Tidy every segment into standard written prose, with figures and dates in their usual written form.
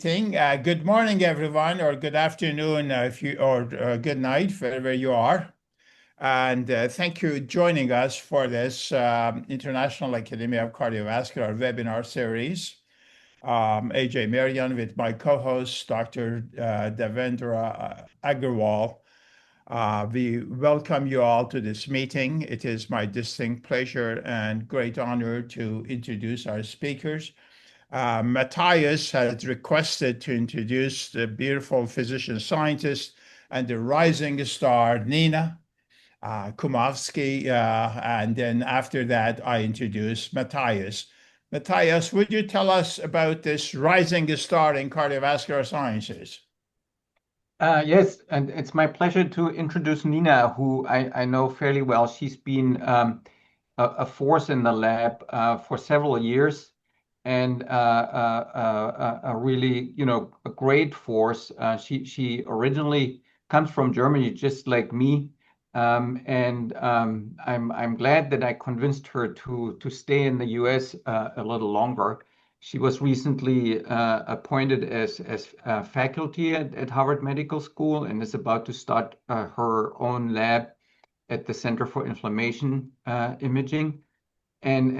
Good morning, everyone, or good afternoon, if you, or good night, wherever you are. And thank you for joining us for this International Academy of Cardiovascular webinar series. AJ Marian with my co-host, Dr. Devendra Agarwal. We welcome you all to this meeting. It is my distinct pleasure and great honor to introduce our speakers. Matthias has requested to introduce the beautiful physician scientist and the rising star, Nina Kumowski. And then after that, I introduce Matthias. Matthias, would you tell us about this rising star in cardiovascular sciences? Yes, and it's my pleasure to introduce Nina, who I know fairly well. She's been a force in the lab for several years and a really, a great force. She originally comes from Germany, just like me. I'm glad that I convinced her to stay in the US a little longer. She was recently appointed as faculty at Harvard Medical School and is about to start her own lab at the Center for Inflammation Imaging. What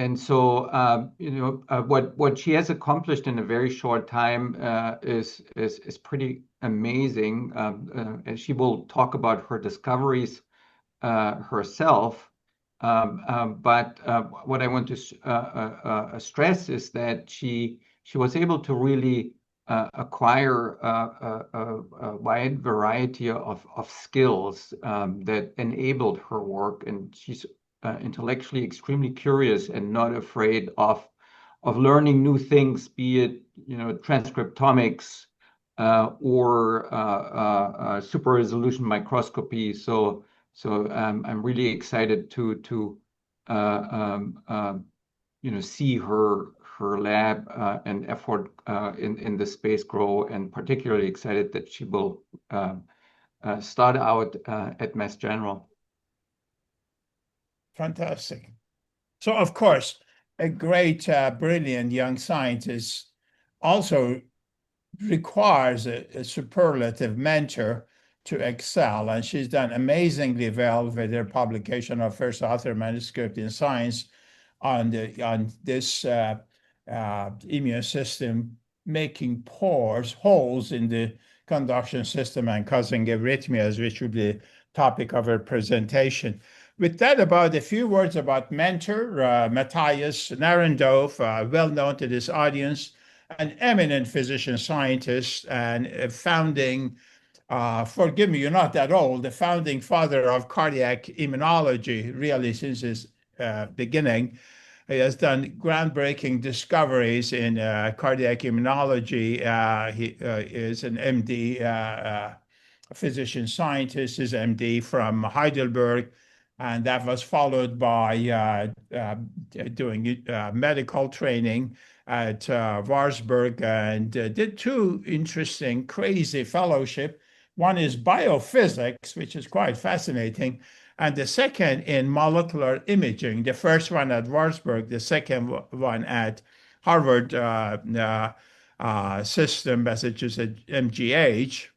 she has accomplished in a very short time is pretty amazing. And she will talk about her discoveries herself. But what I want to stress is that she was able to really acquire a wide variety of skills that enabled her work, and she's intellectually extremely curious and not afraid of learning new things, be it transcriptomics or super resolution microscopy. So I'm really excited to see her lab and effort in this space grow, and particularly excited that she will start out at Mass General. Fantastic. So, of course, a great, brilliant young scientist also requires a superlative mentor to excel. And she's done amazingly well with her publication of first author manuscript in Science on this immune system making holes in the conduction system and causing arrhythmias, which will be the topic of her presentation. With that, about a few words about mentor, Matthias Nahrendorf, well known to this audience, an eminent physician scientist and founding, forgive me, you're not that old, the founding father of cardiac immunology, really since his beginning. He has done groundbreaking discoveries in cardiac immunology. He is an MD, physician scientist, his MD from Heidelberg. And that was followed by doing medical training at Warsburg, and did two interesting, crazy fellowship. One is biophysics, which is quite fascinating, and the second in molecular imaging. The first one at Warsburg, the second one at Harvard System, Massachusetts, MGH.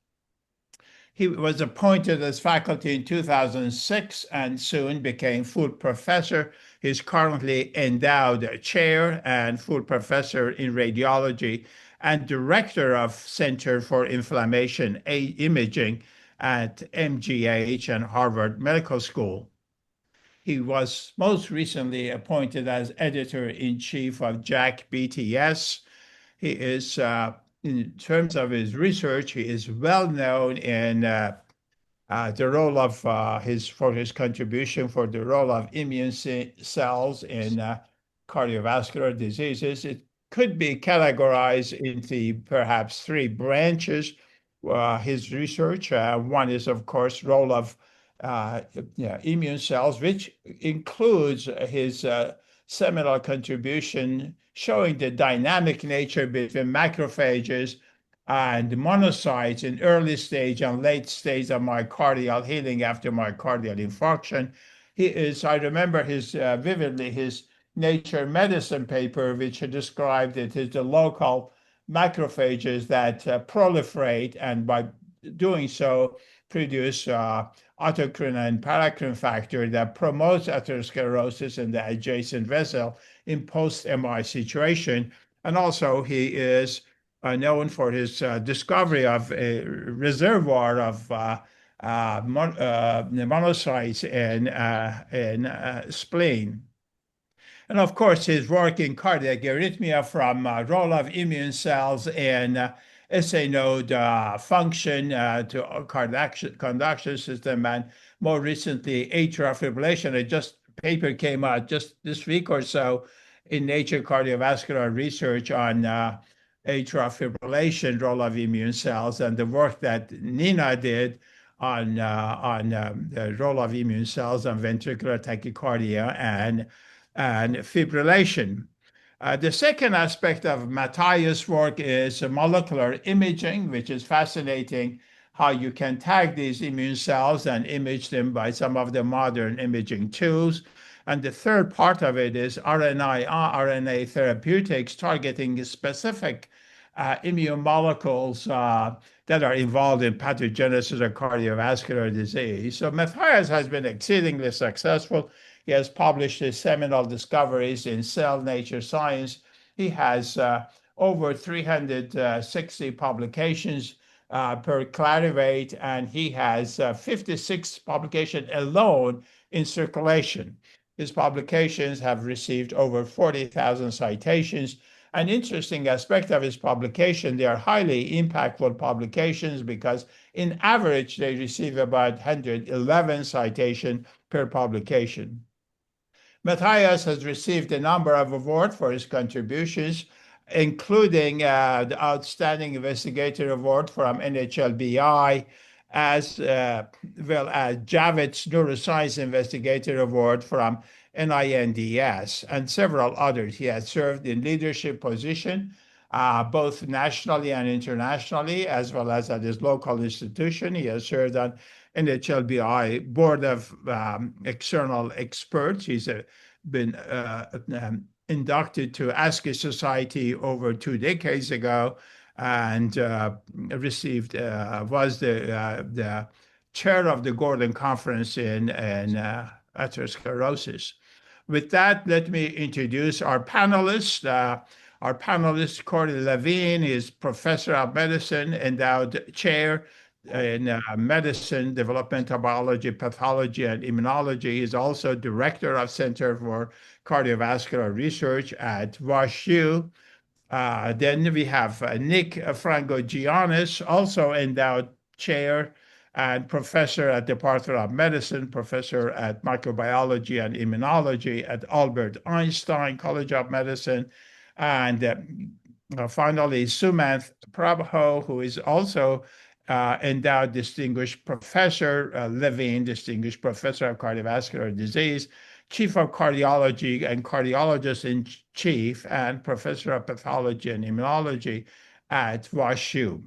He was appointed as faculty in 2006 and soon became full professor. He's currently endowed chair and full professor in radiology and director of Center for Inflammation Imaging at MGH and Harvard Medical School. He was most recently appointed as editor-in-chief of JACC BTS. He is in terms of his research, he is well known in the role of his contribution for the role of immune cells in cardiovascular diseases. It could be categorized into perhaps three branches. His research, one is of course role of immune cells, which includes his seminal contribution showing the dynamic nature between macrophages and monocytes in early stage and late stage of myocardial healing after myocardial infarction. I remember vividly his Nature Medicine paper, which described it as the local macrophages that proliferate and by doing so produce autocrine and paracrine factor that promotes atherosclerosis in the adjacent vessel in post-MI situation. And also he is known for his discovery of a reservoir of monocytes in spleen. And of course, his work in cardiac arrhythmia from role of immune cells in SA node function to conduction system, and more recently, atrial fibrillation. It just paper came out just this week or so in Nature Cardiovascular Research on atrial fibrillation, role of immune cells, and the work that Nina did on the role of immune cells on ventricular tachycardia and fibrillation. The second aspect of Matthias' work is molecular imaging, which is fascinating how you can tag these immune cells and image them by some of the modern imaging tools. And the third part of it is RNA therapeutics targeting specific immune molecules that are involved in pathogenesis of cardiovascular disease. So Matthias has been exceedingly successful. He has published his seminal discoveries in Cell, Nature, Science. He has over 360 publications per Clarivate, and he has 56 publications alone in circulation. His publications have received over 40,000 citations. An interesting aspect of his publication, they are highly impactful publications because in average, they receive about 111 citations per publication. Matthias has received a number of awards for his contributions, including the Outstanding Investigator Award from NHLBI, as well as Javits Neuroscience Investigator Award from NINDS, and several others. He has served in leadership position, both nationally and internationally, as well as at his local institution. He has served on NHLBI Board of External Experts. He's been inducted to ASCII Society over 2 decades ago and received, was the chair of the Gordon Conference in atherosclerosis. With that, let me introduce our panelists. Our panelist, Corey Levine, is professor of medicine, endowed chair in medicine, developmental biology, pathology, and immunology. He is also director of Center for Cardiovascular Research at WashU. Then we have Nick Frangogiannis, also endowed chair and professor at Department of Medicine, professor at microbiology and immunology at Albert Einstein College of Medicine. And finally, Sumant Prabhu, who is also endowed distinguished professor, Levine, distinguished professor of cardiovascular disease, chief of cardiology and cardiologist in chief, and professor of pathology and immunology at WashU.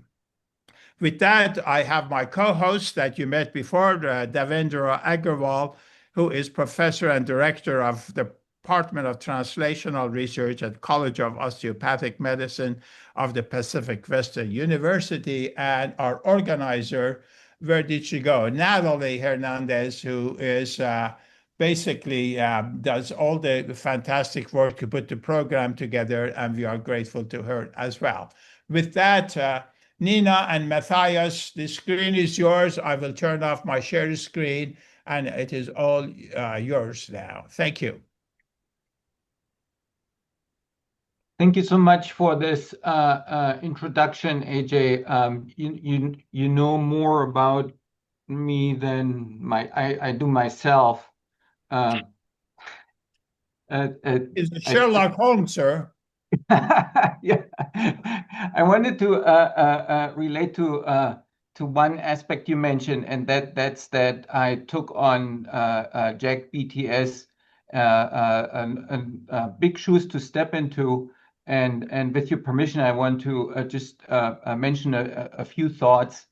With that, I have my co-host that you met before, Devendra Agarwal, who is professor and director of the Department of Translational Research at College of Osteopathic Medicine of the Pacific Western University, and our organizer, Where Did She Go? Natalie Hernandez, who is basically does all the fantastic work to put the program together, and we are grateful to her as well. With that, Nina and Matthias, the screen is yours. I will turn off my share screen, and it is all yours now. Thank you. Thank you so much for this introduction, AJ. You know more about me than I do myself. It's Sherlock Holmes, sir. Yeah, I wanted to relate to one aspect you mentioned, and that's that I took on Jack BTS, big shoes to step into, and with your permission, I want to just mention a few thoughts.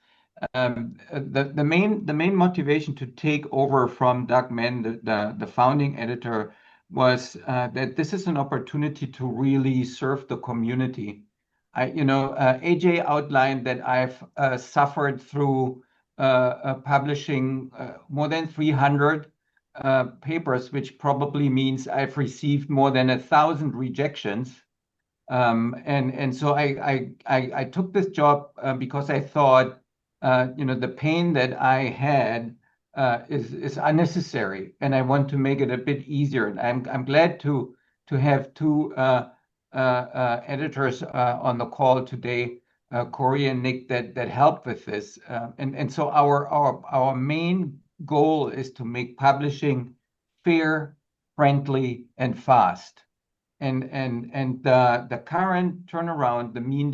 The main motivation to take over from Doug Mann, the founding editor, was that this is an opportunity to really serve the community. AJ outlined that I've suffered through publishing more than 300 papers, which probably means I've received more than 1,000 rejections. And so I took this job because I thought, the pain that I had is unnecessary, and I want to make it a bit easier. And I'm glad to have two editors on the call today, Corey and Nick, that help with this. And so our main goal is to make publishing fair, friendly, and fast. And the current turnaround, the mean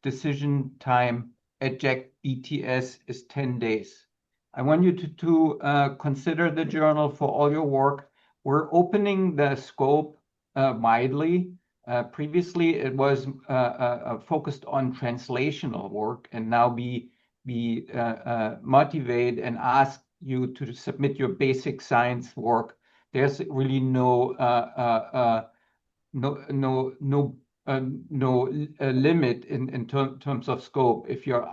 decision time at JAC BTS is 10 days. I want you to consider the journal for all your work. We're opening the scope widely. Previously, it was focused on translational work, and now we motivate and ask you to submit your basic science work. There's really no limit in terms of scope. If you're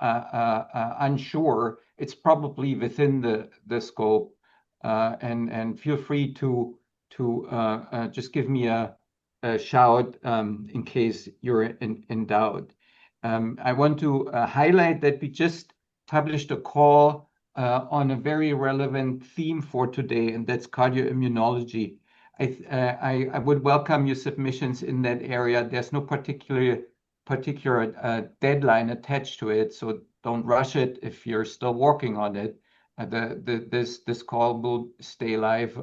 unsure, it's probably within the scope. And feel free to just give me a shout in case you're in doubt. I want to highlight that we just published a call on a very relevant theme for today, and that's cardioimmunology. I would welcome your submissions in that area. There's no particular deadline attached to it, so don't rush it if you're still working on it. This call will stay live.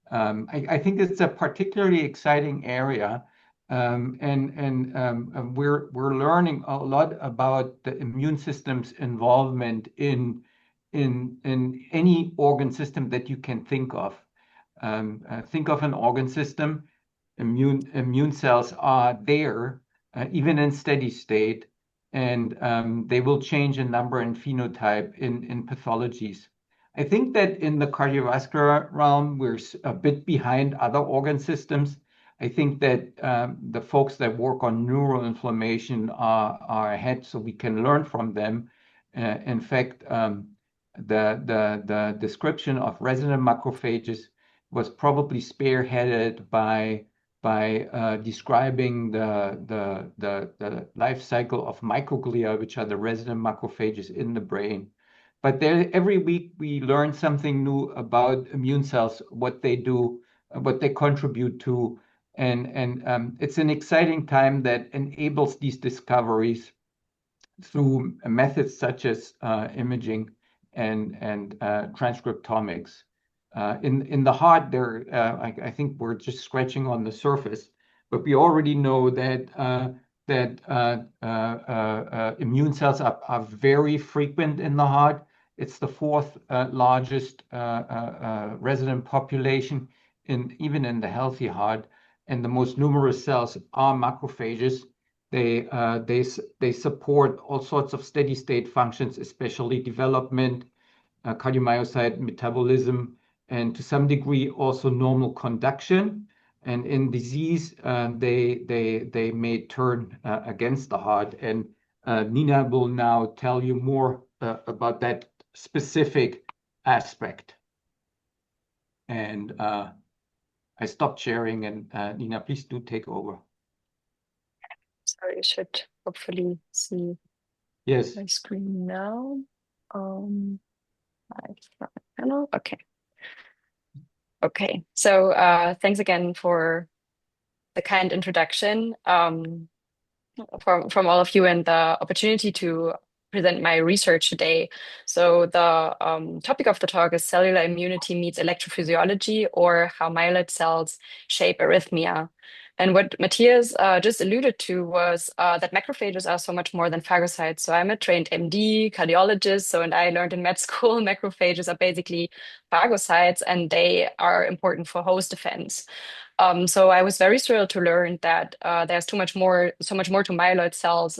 I think it's a particularly exciting area, and we're learning a lot about the immune system's involvement in any organ system that you can think of. Think of an organ system. Immune cells are there, even in steady state, and they will change in number and phenotype in pathologies. I think that in the cardiovascular realm, we're a bit behind other organ systems. I think that the folks that work on neural inflammation are ahead, so we can learn from them. In fact, the description of resident macrophages was probably spearheaded by describing the life cycle of microglia, which are the resident macrophages in the brain. But every week we learn something new about immune cells, what they do, what they contribute to, and it's an exciting time that enables these discoveries through methods such as imaging and transcriptomics. In the heart, I think we're just scratching on the surface, but we already know that immune cells are very frequent in the heart. It's the fourth largest resident population even in the healthy heart, and the most numerous cells are macrophages. They support all sorts of steady state functions, especially development, cardiomyocyte metabolism, and to some degree also normal conduction. And in disease, they may turn against the heart. And Nina will now tell you more about that specific aspect. And I stopped sharing, and Nina, please do take over. So you should hopefully see Yes. my screen now. Panel. Okay. Okay. So thanks again for the kind introduction from all of you and the opportunity to present my research today. So the topic of the talk is cellular immunity meets electrophysiology, or how myeloid cells shape arrhythmia. And what Matthias just alluded to was that macrophages are so much more than phagocytes. So I'm a trained MD, cardiologist, and I learned in med school macrophages are basically phagocytes, and they are important for host defense. So I was very thrilled to learn that there's so much more to myeloid cells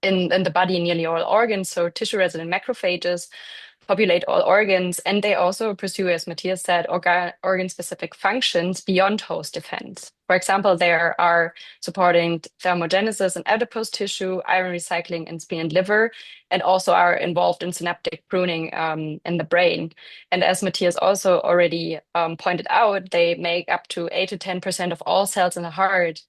in the body in nearly all organs. So tissue resident macrophages populate all organs, and they also pursue, as Matthias said, organ-specific functions beyond host defense. For example, there are supporting thermogenesis in adipose tissue, iron recycling in spleen and liver, and also are involved in synaptic pruning in the brain. And as Matthias also already pointed out, they make up to 8 to 10% of all cells in the heart.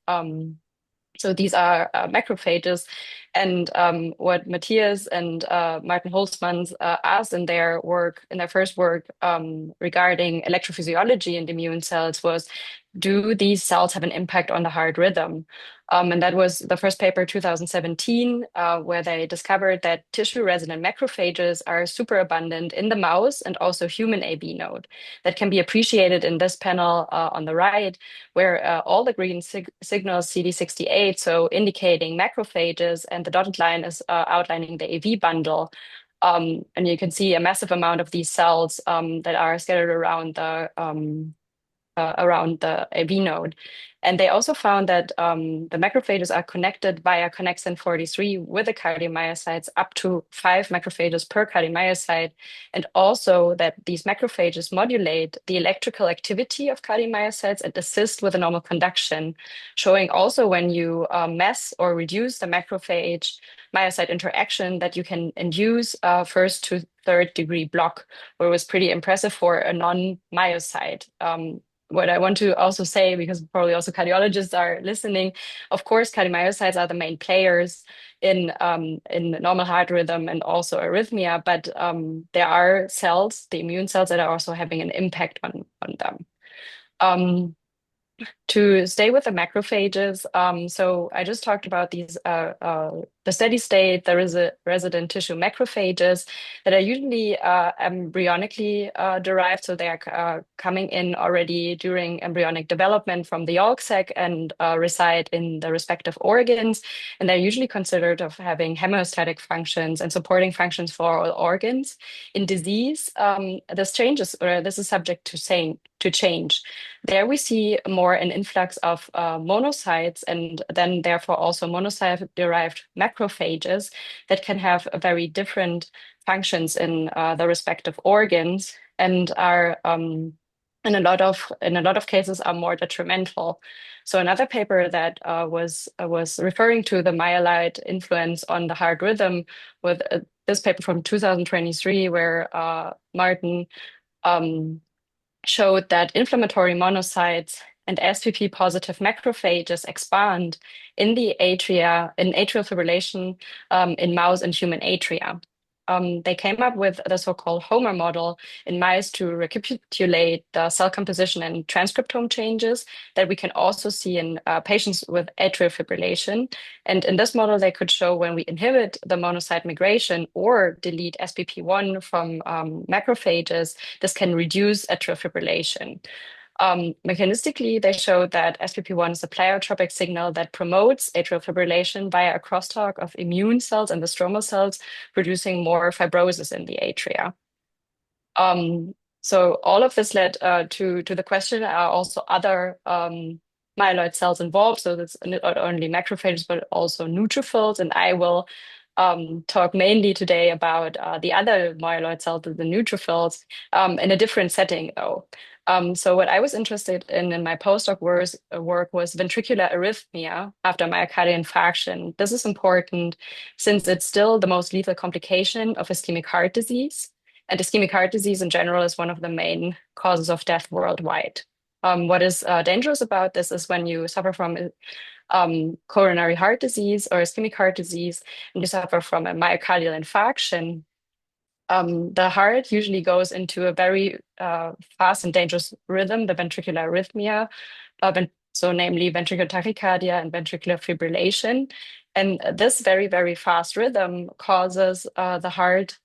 So these are macrophages. And what Matthias and Martin Holzmann asked in their work, in their first work regarding electrophysiology in immune cells was, do these cells have an impact on the heart rhythm? And that was the first paper, 2017, where they discovered that tissue-resident macrophages are super abundant in the mouse and also human AV node. That can be appreciated in this panel on the right, where all the green signals CD68, so indicating macrophages, and the dotted line is outlining the AV bundle. And you can see a massive amount of these cells that are scattered around the AV node. And they also found that the macrophages are connected via connexin 43 with the cardiomyocytes, up to 5 macrophages per cardiomyocyte, and also that these macrophages modulate the electrical activity of cardiomyocytes and assist with the normal conduction, showing also when you mass or reduce the macrophage myocyte interaction that you can induce first to third degree block, where it was pretty impressive for a non-myocyte. What I want to also say, because probably also cardiologists are listening, of course, cardiomyocytes are the main players in normal heart rhythm and also arrhythmia, but there are cells, the immune cells, that are also having an impact on them. To stay with the macrophages, so I just talked about these, the steady state, there is a resident tissue macrophages that are usually embryonically derived. So they are coming in already during embryonic development from the yolk sac and reside in the respective organs. And they're usually considered of having homeostatic functions and supporting functions for all organs. In disease, this changes, or this is subject to change. There we see more an influx of monocytes, and then therefore also monocyte-derived macrophages that can have very different functions in the respective organs, and are in a lot of cases are more detrimental. So another paper that was referring to the myeloid influence on the heart rhythm with this paper from 2023, where Martin showed that inflammatory monocytes and SPP positive macrophages expand in the atria, in atrial fibrillation in mouse and human atria. They came up with the so-called Homer model in mice to recapitulate the cell composition and transcriptome changes that we can also see in patients with atrial fibrillation. And in this model, they could show when we inhibit the monocyte migration or delete SPP1 from macrophages, this can reduce atrial fibrillation. Mechanistically, they showed that SPP1 is a pleiotropic signal that promotes atrial fibrillation via a crosstalk of immune cells and the stromal cells, producing more fibrosis in the atria. So all of this led to the question, are also other myeloid cells involved? So that's not only macrophages, but also neutrophils. And I will talk mainly today about the other myeloid cells, the neutrophils, in a different setting, though. So what I was interested in my postdoc work was ventricular arrhythmia after myocardial infarction. This is important since it's still the most lethal complication of ischemic heart disease. And ischemic heart disease in general is one of the main causes of death worldwide. What is dangerous about this is when you suffer from coronary heart disease or ischemic heart disease, and you suffer from a myocardial infarction, the heart usually goes into a very fast and dangerous rhythm, the ventricular arrhythmia, so namely ventricular tachycardia and ventricular fibrillation. And this very, very fast rhythm causes the heart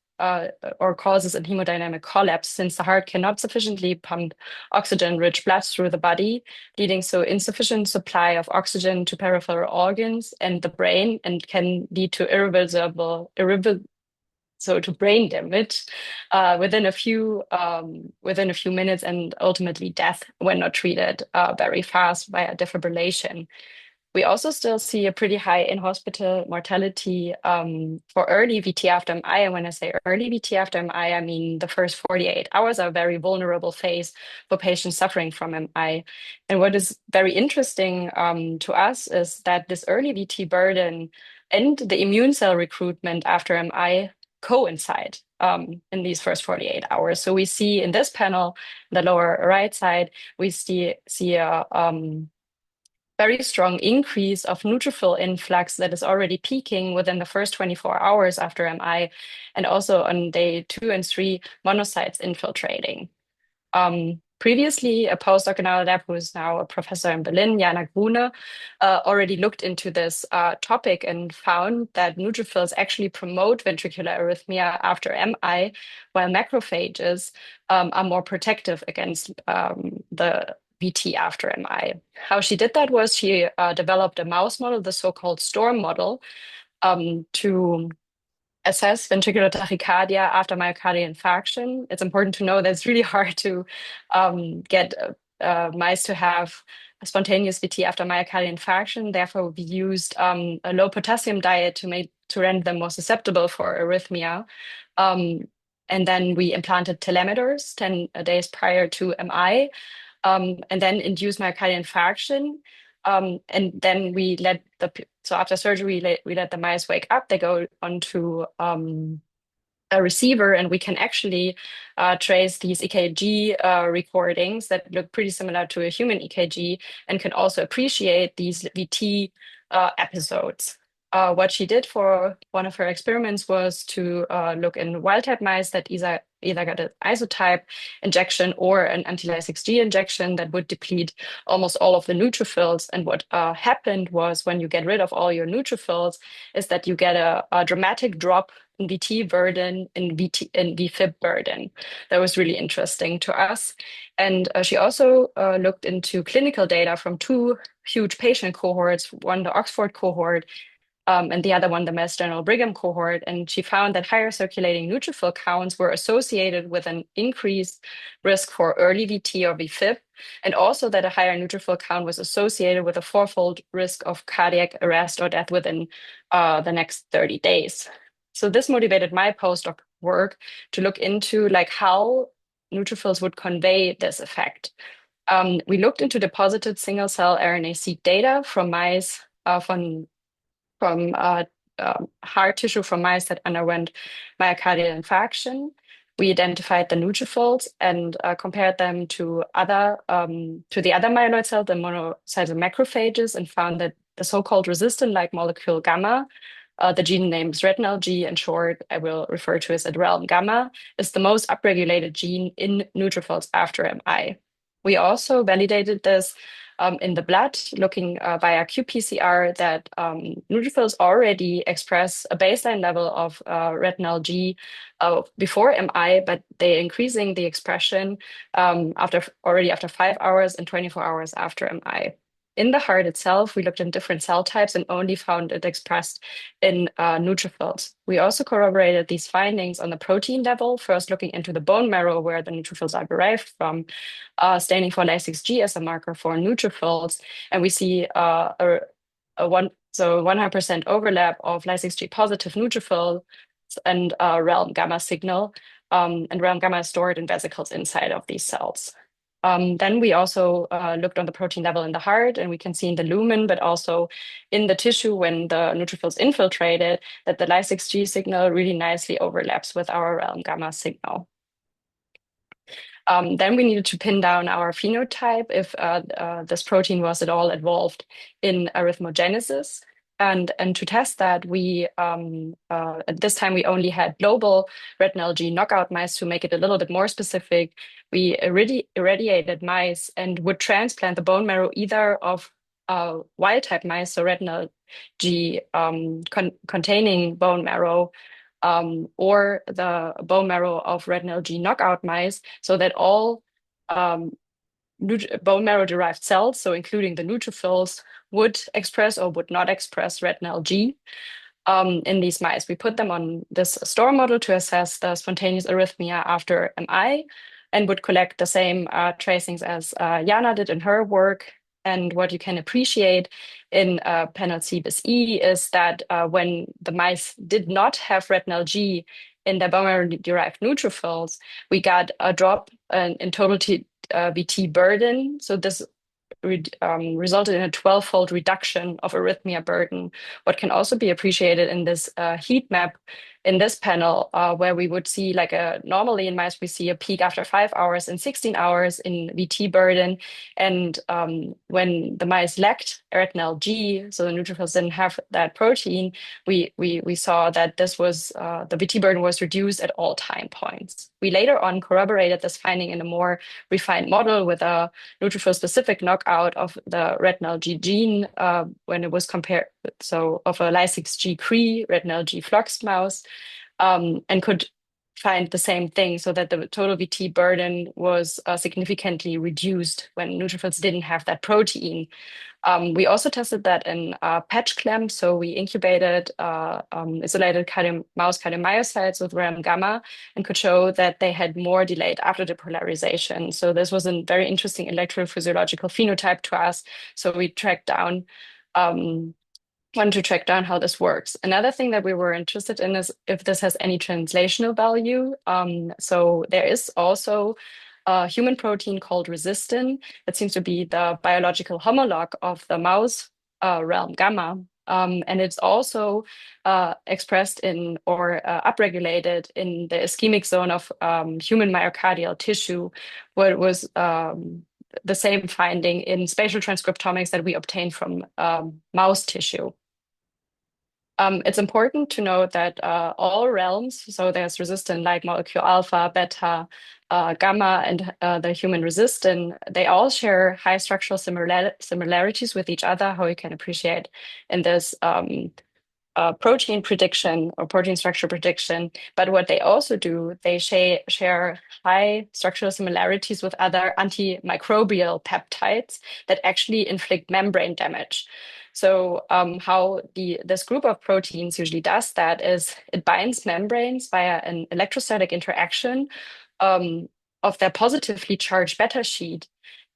or causes a hemodynamic collapse, since the heart cannot sufficiently pump oxygen-rich blood through the body, leading to insufficient supply of oxygen to peripheral organs and the brain, and can lead to to brain damage within a few minutes, and ultimately death when not treated very fast via defibrillation. We also still see a pretty high in-hospital mortality for early VT after MI. And when I say early VT after MI, I mean the first 48 hours are a very vulnerable phase for patients suffering from MI. And what is very interesting to us is that this early VT burden and the immune cell recruitment after MI coincide in these first 48 hours. So we see in this panel, the lower right side, we see a very strong increase of neutrophil influx that is already peaking within the first 24 hours after MI, and also on day 2 and 3, monocytes infiltrating. Previously, a postdoc in our lab, who is now a professor in Berlin, Jana Grune, already looked into this topic and found that neutrophils actually promote ventricular arrhythmia after MI, while macrophages are more protective against the VT after MI. How she did that was she developed a mouse model, the so-called STORM model, to assess ventricular tachycardia after myocardial infarction. It's important to know that it's really hard to get mice to have a spontaneous VT after myocardial infarction. Therefore, we used a low potassium diet to render them more susceptible for arrhythmia. And then we implanted telemeters 10 days prior to MI, and then induced myocardial infarction. And then so after surgery, we let the mice wake up. They go onto a receiver, and we can actually trace these EKG recordings that look pretty similar to a human EKG, and can also appreciate these VT episodes. What she did for one of her experiments was to look in wild-type mice that either got an isotype injection or an anti-Ly6G injection that would deplete almost all of the neutrophils. And what happened was, when you get rid of all your neutrophils, is that you get a dramatic drop in VT burden, in VFib burden. That was really interesting to us. And she also looked into clinical data from 2 huge patient cohorts, one the Oxford cohort, and the other one, the Mass General Brigham cohort. And she found that higher circulating neutrophil counts were associated with an increased risk for early VT or VFib, and also that a higher neutrophil count was associated with a 4-fold risk of cardiac arrest or death within the next 30 days. So this motivated my postdoc work to look into how neutrophils would convey this effect. We looked into deposited single-cell RNA-seq data from mice, from heart tissue from mice that underwent myocardial infarction. We identified the neutrophils and compared them to the other myeloid cells, the monocytes and macrophages, and found that the so-called resistant-like molecule gamma, the gene name is retinal G, in short, I will refer to as realm gamma, is the most upregulated gene in neutrophils after MI. We also validated this in the blood, looking via qPCR, that neutrophils already express a baseline level of retinal G before MI, but they're increasing the expression after 5 hours and 24 hours after MI. In the heart itself, we looked in different cell types and only found it expressed in neutrophils. We also corroborated these findings on the protein level, first looking into the bone marrow where the neutrophils are derived from, staining for Ly6G as a marker for neutrophils. And we see a 100% overlap of Ly6G positive neutrophils and realm gamma signal. And realm gamma is stored in vesicles inside of these cells. Then we also looked on the protein level in the heart, and we can see in the lumen, but also in the tissue when the neutrophils infiltrated, that the Ly6G signal really nicely overlaps with our realm gamma signal. Then we needed to pin down our phenotype if this protein was at all involved in arrhythmogenesis. And to test that, we at this time we only had global retinal G knockout mice. To make it a little bit more specific, we irradiated mice and would transplant the bone marrow either of wild-type mice, so retinal G containing bone marrow, or the bone marrow of retinal G knockout mice, so that all bone marrow-derived cells, so including the neutrophils, would express or would not express retinal G in these mice. We put them on this STORM model to assess the spontaneous arrhythmia after MI, and would collect the same tracings as Jana did in her work. And what you can appreciate in panel C bis E is that when the mice did not have retinal G in their bone marrow-derived neutrophils, we got a drop in total VT burden. So this resulted in a 12-fold reduction of arrhythmia burden. What can also be appreciated in this heat map in this panel, where we would see normally in mice, we see a peak after 5 hours and 16 hours in VT burden. And when the mice lacked retinal G, so the neutrophils didn't have that protein, we saw that this was the VT burden was reduced at all time points. We later on corroborated this finding in a more refined model with a neutrophil-specific knockout of the retinal G gene when it was compared, so of a Ly6G Cree retinal G flox mouse, and could find the same thing, so that the total VT burden was significantly reduced when neutrophils didn't have that protein. We also tested that in patch clamp. So we incubated isolated mouse cardiomyocytes with RAM gamma and could show that they had more delayed after depolarization. So this was a very interesting electrophysiological phenotype to us. So we wanted to track down how this works. Another thing that we were interested in is if this has any translational value. So there is also a human protein called resistin that seems to be the biological homologue of the mouse realm gamma. And it's also expressed in or upregulated in the ischemic zone of human myocardial tissue, where it was the same finding in spatial transcriptomics that we obtained from mouse tissue. It's important to note that all realms, so there's resistin like molecule alpha, beta, gamma, and the human resistin, they all share high structural similarities with each other, how you can appreciate in this protein prediction or protein structure prediction. But what they also do, they share high structural similarities with other antimicrobial peptides that actually inflict membrane damage. So how this group of proteins usually does that is it binds membranes via an electrostatic interaction of their positively charged beta sheet.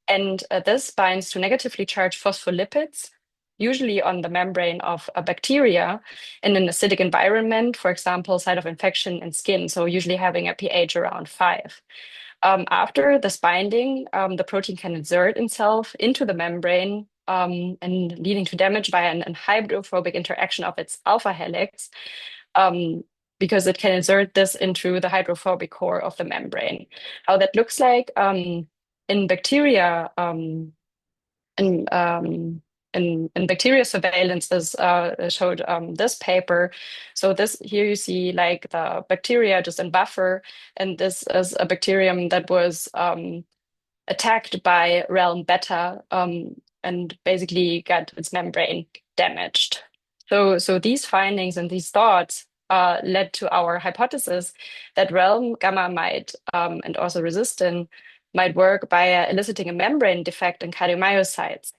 And this binds to negatively charged phospholipids, usually on the membrane of a bacteria in an acidic environment, for example, site of infection in skin, so usually having a pH around 5. After this binding, the protein can insert itself into the membrane and leading to damage by an hydrophobic interaction of its alpha helix, because it can insert this into the hydrophobic core of the membrane. How that looks like in bacteria, in bacteria surveillance, this showed this paper. So this here you see like the bacteria just in buffer, and this is a bacterium that was attacked by realm beta and basically got its membrane damaged. So these findings and these thoughts led to our hypothesis that realm gamma might and also resistin might work by eliciting a membrane defect in cardiomyocytes.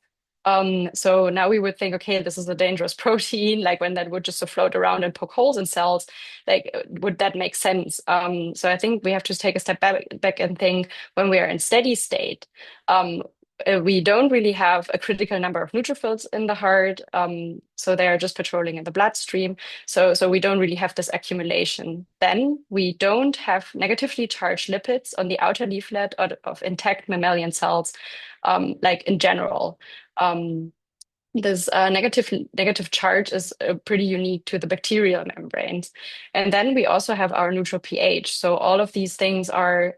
So now we would think, okay, this is a dangerous protein, like when that would just float around and poke holes in cells, like would that make sense? So I think we have to take a step back and think when we are in steady state, we don't really have a critical number of neutrophils in the heart, so they are just patrolling in the bloodstream. So we don't really have this accumulation. Then we don't have negatively charged lipids on the outer leaflet of intact mammalian cells, like in general. This negative charge is pretty unique to the bacterial membranes. And then we also have our neutral pH. So all of these things are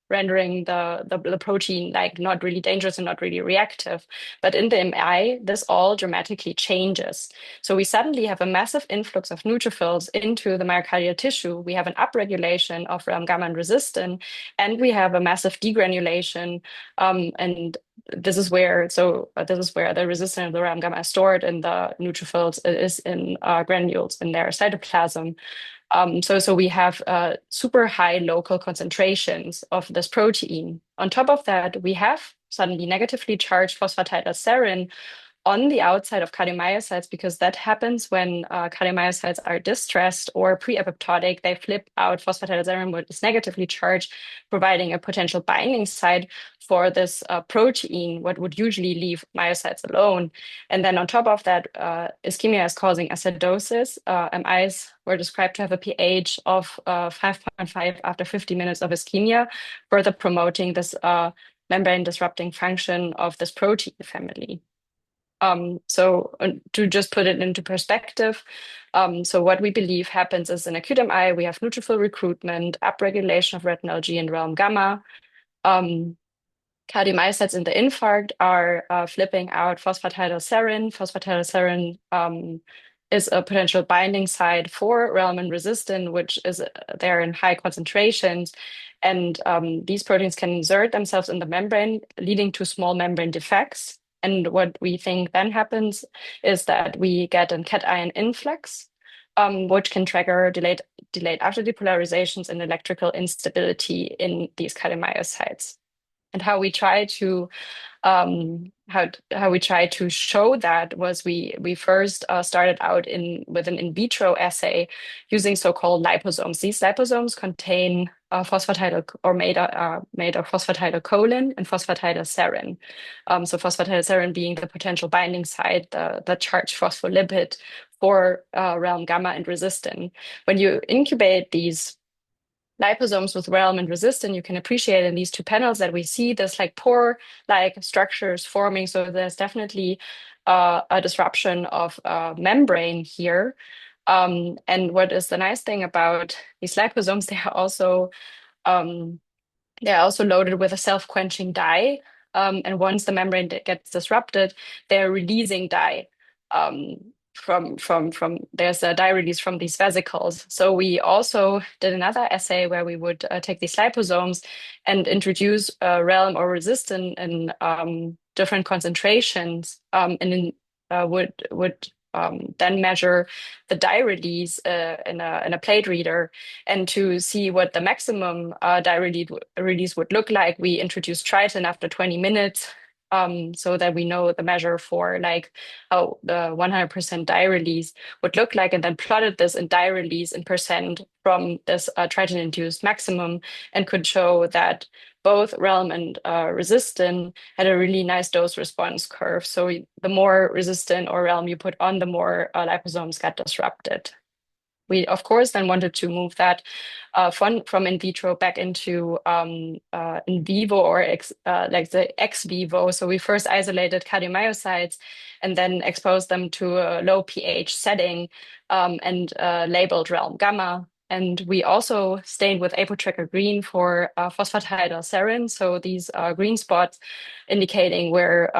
rendering the protein like not really dangerous and not really reactive. But in the MI, this all dramatically changes. So we suddenly have a massive influx of neutrophils into the myocardial tissue. We have an upregulation of realm gamma and resistin, and we have a massive degranulation. And this is where the resistin of the realm gamma is stored in the neutrophils. It is in granules in their cytoplasm. So we have super high local concentrations of this protein. On top of that, we have suddenly negatively charged phosphatidylserine on the outside of cardiomyocytes, because that happens when cardiomyocytes are distressed or pre-apoptotic. They flip out phosphatidylserine, which is negatively charged, providing a potential binding site for this protein, what would usually leave myocytes alone. And then on top of that, ischemia is causing acidosis. MIs were described to have a pH of 5.5 after 50 minutes of ischemia, further promoting this membrane disrupting function of this protein family. So to just put it into perspective, so what we believe happens is in acute MI, we have neutrophil recruitment, upregulation of retinal G and realm gamma. Cardiomyocytes in the infarct are flipping out phosphatidylserine. Phosphatidylserine is a potential binding site for realm and resistin, which is there in high concentrations. And these proteins can insert themselves in the membrane, leading to small membrane defects. And what we think then happens is that we get a cation influx, which can trigger delayed after depolarizations and electrical instability in these cardiomyocytes. And how we try to show that was we first started out with an in vitro assay using so-called liposomes. These liposomes contain made of phosphatidylcholine and phosphatidylserine. So phosphatidylserine being the potential binding site, the charged phospholipid for realm gamma and resistin. When you incubate these liposomes with realm and resistin, you can appreciate in these two panels that we see this like pore-like structures forming. So there's definitely a disruption of membrane here. And what is the nice thing about these liposomes, they're also loaded with a self-quenching dye. And once the membrane gets disrupted, they're releasing dye. From there's a dye release from these vesicles. So we also did another assay where we would take these liposomes and introduce realm or resistin in different concentrations, and then would then measure the dye release in a plate reader, and to see what the maximum dye release would look like. We introduced Triton after 20 minutes. So that we know the measure for like how the 100% dye release would look like, and then plotted this in dye release in percent from this Triton-induced maximum, and could show that both realm and resistin had a really nice dose response curve. So the more resistin or realm you put on, the more liposomes got disrupted. We, of course, then wanted to move that from in vitro back into in vivo or like the ex vivo. So we first isolated cardiomyocytes and then exposed them to a low pH setting and labeled realm gamma. And we also stained with apotracker green for phosphatidylserine. So these green spots indicating where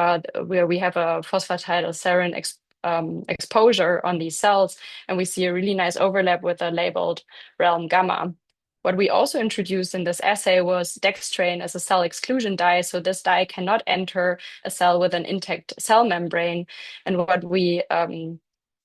we have a phosphatidylserine exposure on these cells, and we see a really nice overlap with the labeled realm gamma. What we also introduced in this assay was dextrane as a cell exclusion dye. So this dye cannot enter a cell with an intact cell membrane. And what we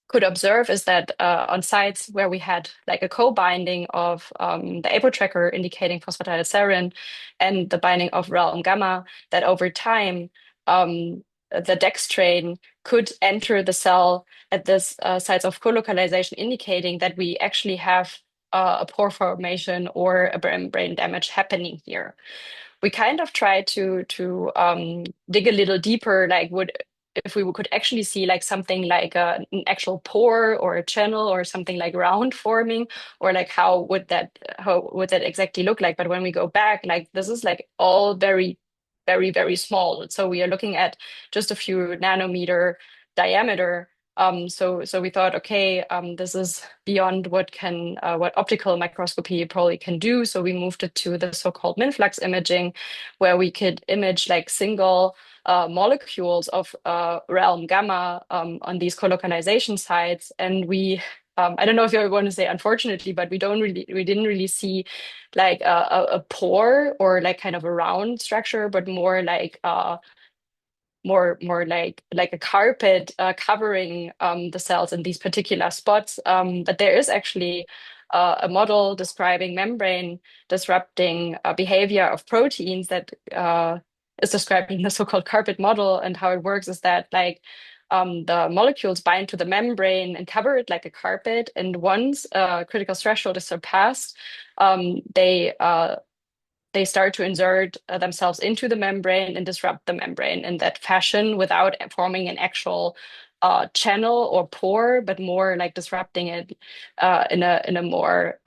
could observe is that on sites where we had like a co-binding of the apotracker indicating phosphatidylserine and the binding of realm gamma, that over time the dextrane could enter the cell at this sites of co-localization, indicating that we actually have a pore formation or a brain damage happening here. We kind of tried to dig a little deeper, like if we could actually see like something like an actual pore or a channel or something like round forming, or like how would that exactly look like. But when we go back, like this is like all very, very, very small. So we are looking at just a few nanometer diameter. So we thought, okay, this is beyond what optical microscopy probably can do. So we moved it to the so-called minflux imaging, where we could image like single molecules of realm gamma on these colocalization sites. And we I don't know if you want to say unfortunately, but we didn't really see like a pore or like kind of a round structure, but more like more like a carpet covering the cells in these particular spots. But there is actually a model describing membrane disrupting behavior of proteins that is described in the so-called carpet model. And how it works is that like the molecules bind to the membrane and cover it like a carpet. And once critical threshold is surpassed, they they start to insert themselves into the membrane and disrupt the membrane in that fashion without forming an actual channel or pore, but more like disrupting it in a more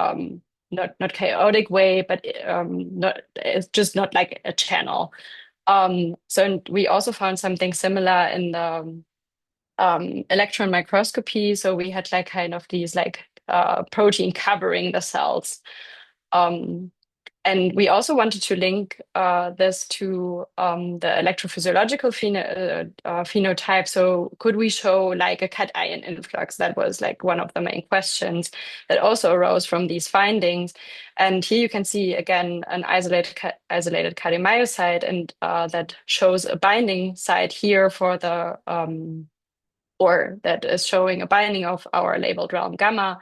not chaotic way, but not it's just not like a channel. So we also found something similar in the electron microscopy. So we had like kind of these like protein covering the cells. And we also wanted to link this to the electrophysiological phenotype. So could we show like a cation influx? That was like one of the main questions that also arose from these findings. And here you can see again an isolated cardiomyocyte, and that shows a binding site here for the or that is showing a binding of our labeled realm gamma.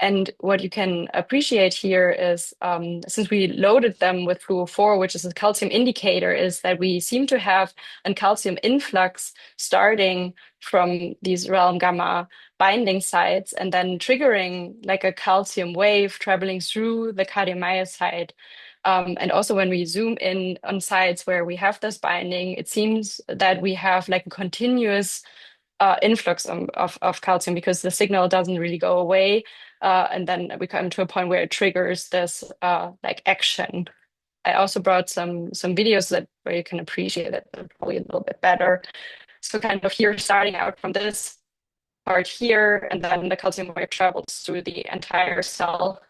And what you can appreciate here is, since we loaded them with fluo4, which is a calcium indicator, is that we seem to have a calcium influx starting from these realm gamma binding sites and then triggering like a calcium wave traveling through the cardiomyocyte. And also when we zoom in on sites where we have this binding, it seems that we have like a continuous influx of calcium because the signal doesn't really go away. And then we come to a point where it triggers this like action. I also brought some videos that where you can appreciate it probably a little bit better. So kind of here, starting out from this part here, and then the calcium wave travels through the entire cell,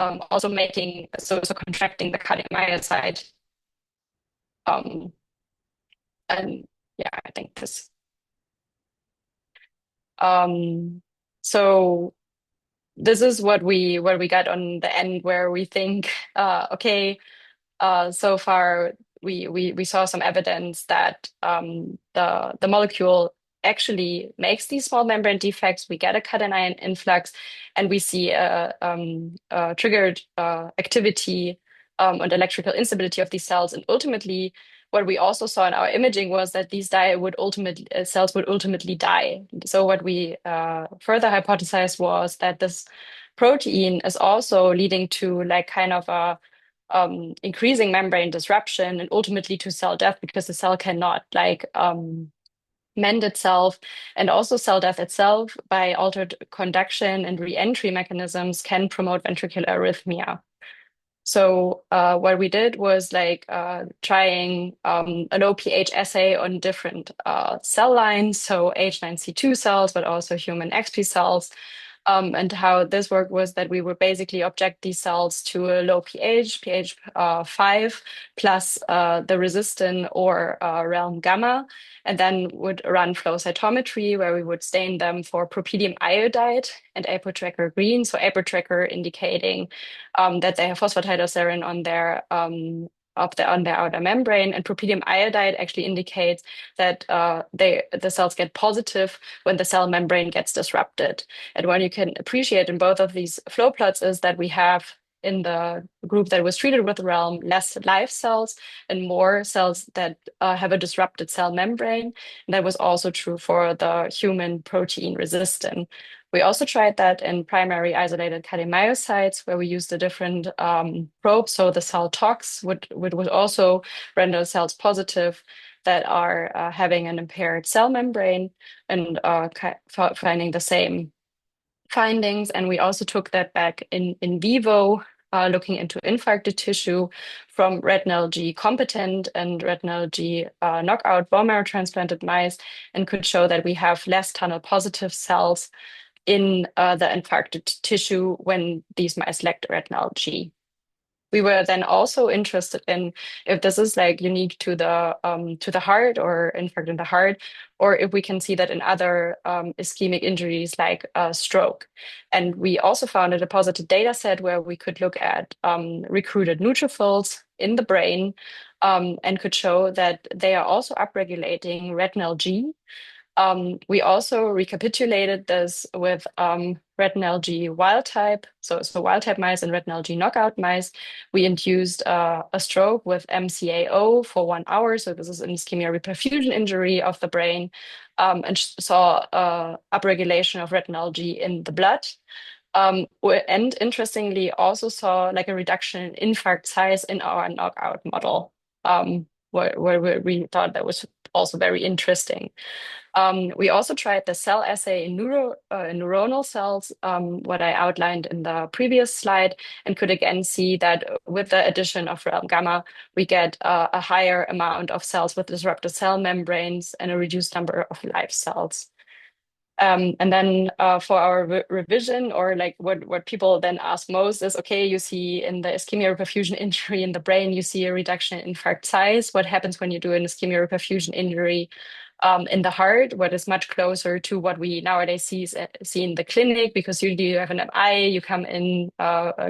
also making so contracting the cardiomyocyte. And yeah, I think this. So this is what we got on the end, where we think, okay, so far we saw some evidence that the molecule actually makes these small membrane defects. We get a cation influx, and we see a triggered activity and electrical instability of these cells. And ultimately, what we also saw in our imaging was that these cells would ultimately die. So what we further hypothesized was that this protein is also leading to like kind of a increasing membrane disruption and ultimately to cell death, because the cell cannot like mend itself. And also cell death itself by altered conduction and re-entry mechanisms can promote ventricular arrhythmia. So what we did was like trying a low pH assay on different cell lines, so H9C2 cells, but also human XP cells. And how this worked was that we would basically object these cells to a low pH, pH 5, plus the resistant or realm gamma, and then would run flow cytometry where we would stain them for propylium iodide and apotracker green. So apotracker indicating that they have phosphatidylserine on their on their outer membrane, and propylium iodide actually indicates that the cells get positive when the cell membrane gets disrupted. And what you can appreciate in both of these flow plots is that we have in the group that was treated with realm less live cells and more cells that have a disrupted cell membrane. And that was also true for the human protein resistant. We also tried that in primary isolated cardiomyocytes, where we used a different probe. So the cell tox would also render cells positive that are having an impaired cell membrane, and finding the same findings. And we also took that back in vivo, looking into infarcted tissue from retinal G competent and retinal G knockout bone marrow transplanted mice, and could show that we have less tunnel positive cells in the infarcted tissue when these mice lacked retinal G. We were then also interested in if this is like unique to the heart or infarct in the heart, or if we can see that in other ischemic injuries like stroke. And we also found a deposited data set where we could look at recruited neutrophils in the brain, and could show that they are also upregulating retinal G. We also recapitulated this with retinal G wild type, so wild type mice and retinal G knockout mice. We induced a stroke with MCAO for 1 hour, so this is an ischemia reperfusion injury of the brain, and saw upregulation of retinal G in the blood. And interestingly, also saw like a reduction in infarct size in our knockout model, where we thought that was also very interesting. We also tried the cell assay in neuronal cells, what I outlined in the previous slide, and could again see that with the addition of realm gamma, we get a higher amount of cells with disrupted cell membranes and a reduced number of live cells. And then for our revision, or like what people then ask most is, okay, you see in the ischemia reperfusion injury in the brain, you see a reduction in infarct size. What happens when you do an ischemia reperfusion injury in the heart? What is much closer to what we nowadays see in the clinic? Because usually you have an MI, you come in,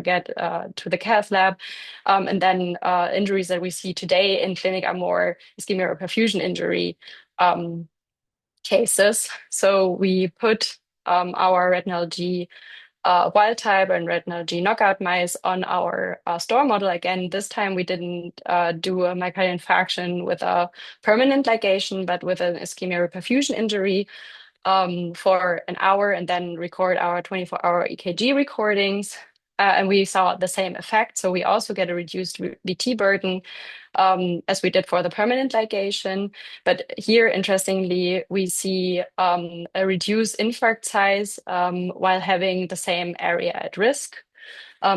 get to the cath lab, and then injuries that we see today in clinic are more ischemia reperfusion injury. Cases. So we put our retinal G wild type and retinal G knockout mice on our store model again. This time we didn't do a myocardial infarction with a permanent ligation, but with an ischemia reperfusion injury for an hour and then record our 24-hour EKG recordings. And we saw the same effect. So we also get a reduced VT burden as we did for the permanent ligation. But here, interestingly, we see a reduced infarct size while having the same area at risk.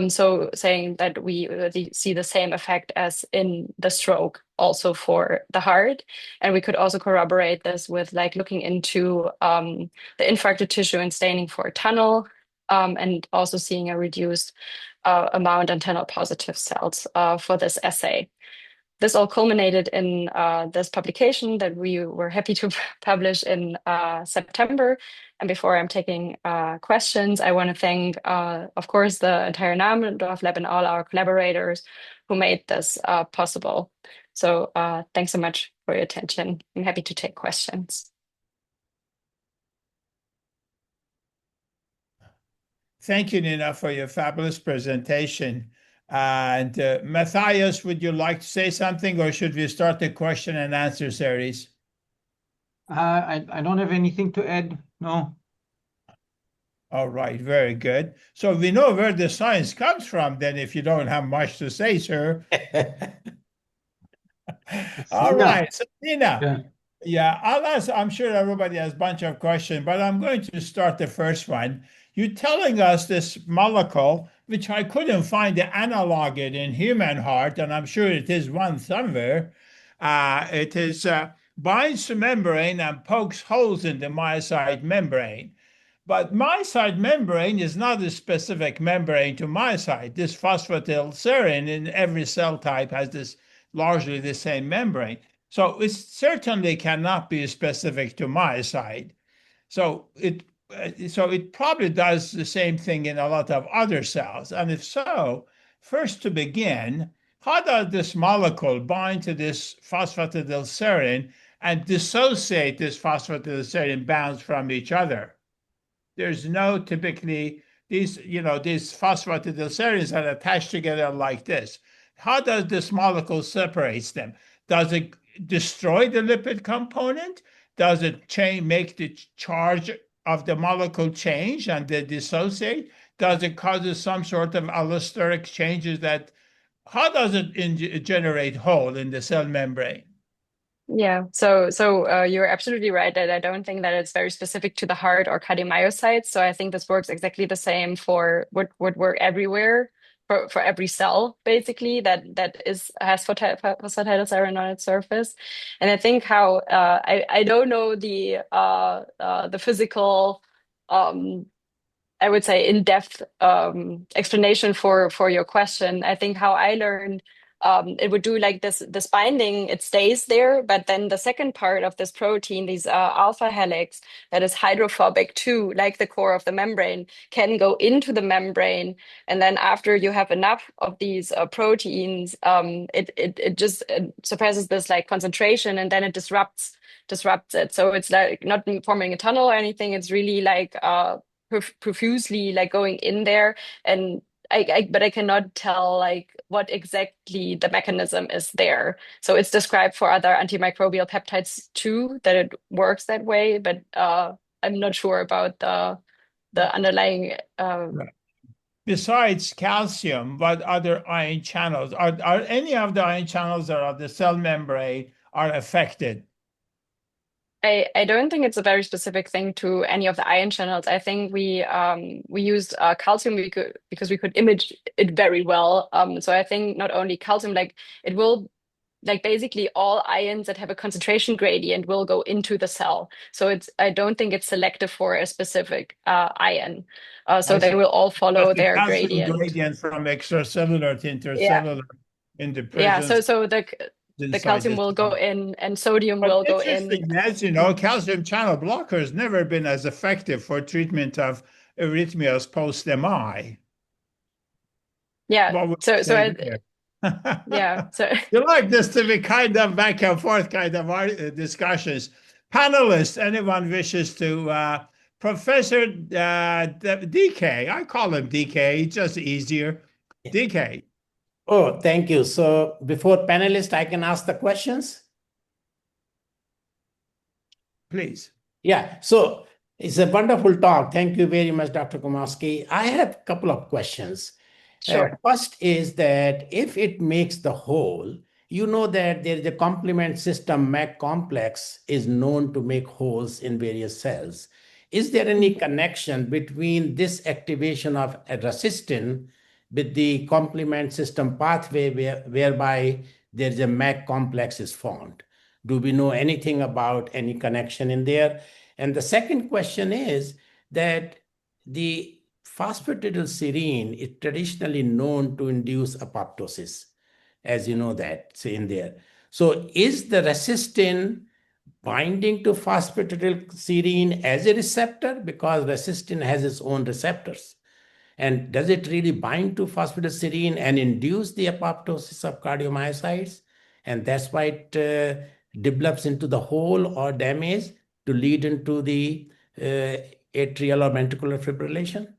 So saying that we see the same effect as in the stroke also for the heart. And we could also corroborate this with like looking into the infarcted tissue and staining for tunnel, and also seeing a reduced amount of tunnel positive cells for this assay. This all culminated in this publication that we were happy to publish in September. And before I'm taking questions, I want to thank, of course, the entire Nahrendorf lab and all our collaborators who made this possible. So thanks so much for your attention. I'm happy to take questions. Thank you, Nina, for your fabulous presentation. And Matthias, would you like to say something, or should we start the question and answer series? I don't have anything to add. No. All right, very good. So we know where the science comes from then, if you don't have much to say, sir. All right, so Nina, yeah, I'll ask, I'm sure everybody has a bunch of questions, but I'm going to start the first one. You're telling us this molecule, which I couldn't find the analog in human heart, and I'm sure it is one somewhere. It is binds to membrane and pokes holes in the myocyte membrane. But myocyte membrane is not a specific membrane to myocyte. This phosphatidylserine in every cell type has this largely the same membrane. So it certainly cannot be specific to myocyte. So it probably does the same thing in a lot of other cells. And if so, first to begin, how does this molecule bind to this phosphatidylserine and dissociate this phosphatidylserine bonds from each other? There's no typically these phosphatidylserines are attached together like this. How does this molecule separates them? Does it destroy the lipid component? Does it make the charge of the molecule change and they dissociate? Does it cause some sort of allosteric changes how does it generate hole in the cell membrane? Yeah, so you're absolutely right that I don't think that it's very specific to the heart or cardiomyocytes. So I think this works exactly the same for would work everywhere for every cell basically that has phosphatidylserine on its surface. And I think how I don't know the physical I would say in-depth explanation for your question. I think how I learned it would do like this binding, it stays there, but then the second part of this protein, these alpha helix that is hydrophobic too, like the core of the membrane, can go into the membrane, and then after you have enough of these proteins, it just suppresses this like concentration, and then it disrupts it. So it's like not forming a tunnel or anything. It's really like profusely like going in there, and but I cannot tell like what exactly the mechanism is there. So it's described for other antimicrobial peptides too, that it works that way, but I'm not sure about the underlying besides calcium, what other ion channels are any of the ion channels that are the cell membrane are affected? I don't think it's a very specific thing to any of the ion channels. I think we used calcium because we could image it very well. So I think not only calcium, like it will like basically all ions that have a concentration gradient will go into the cell. So I don't think it's selective for a specific ion. So they will all follow Just the their calcium gradient. gradient from extracellular to Yeah, intercellular in the yeah. presence So the inside calcium the will go cell. in and sodium But will go in. interesting, as you know, calcium channel blockers never been as effective for treatment of arrhythmias post-MI. Yeah. What would you So say I there? yeah. So You like this to be kind of back and forth kind of discussions. Panelists, anyone wishes to, Professor DK, I call him DK, it's just easier. DK, Oh, thank you. So before panelists, I can ask the questions? please. Yeah, so it's a wonderful talk. Thank you very much, Dr. Kumowski. I have a couple of questions. sure. First is that if it makes the whole, you know that there is a complement system, MAC complex, is known to make holes in various cells. Is there any connection between this activation of resistin with the complement system pathway whereby there is a MAC complex is formed? Do we know anything about any connection in there? And the second question is that the phosphatidylserine is traditionally known to induce apoptosis, as you know that, say in there. So is the resistin binding to phosphatidylserine as a receptor? Because resistin has its own receptors. And does it really bind to phosphatidylserine and induce the apoptosis of cardiomyocytes? And that's why it develops into the hole or damage to lead into the atrial or ventricular fibrillation?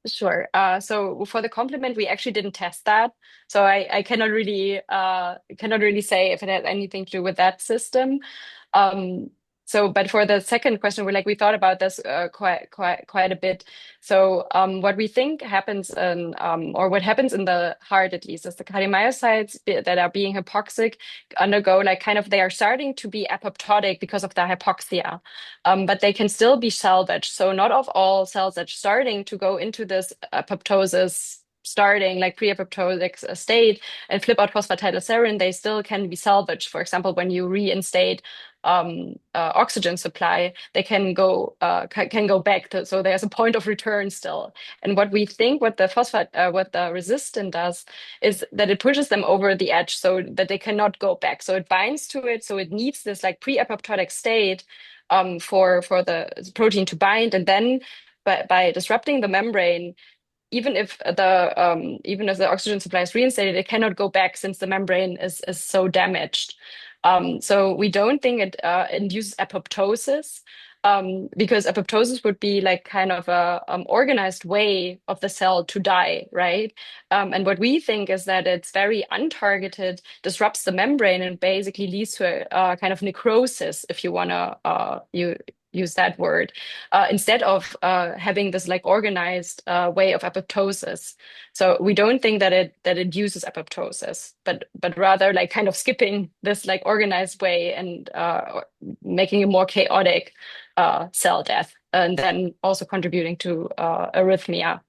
Sure. So for the complement, we actually didn't test that. So I cannot really say if it has anything to do with that system. But for the second question, we thought about this quite a bit. So what we think happens or what happens in the heart at least is the cardiomyocytes that are being hypoxic undergo they are starting to be apoptotic because of the hypoxia, but they can still be salvaged. So not of all cells that are starting to go into this apoptosis starting like pre-apoptotic state and flip out phosphatidylserine, they still can be salvaged. For example, when you reinstate oxygen supply, they can go back to, so there's a point of return still. And what we think what the resistant does is that it pushes them over the edge so that they cannot go back. So it binds to it, so it needs this like pre-apoptotic state for the protein to bind, and then by disrupting the membrane, even if the oxygen supply is reinstated, it cannot go back since the membrane is so damaged. So we don't think it induces apoptosis, because apoptosis would be like kind of a organized way of the cell to die, right? And what we think is that it's very untargeted, disrupts the membrane, and basically leads to a kind of necrosis, if you want to use that word, instead of having this like organized way of apoptosis. So we don't think that it uses apoptosis, but rather like kind of skipping this like organized way and making a more chaotic cell death, and then also contributing to arrhythmia.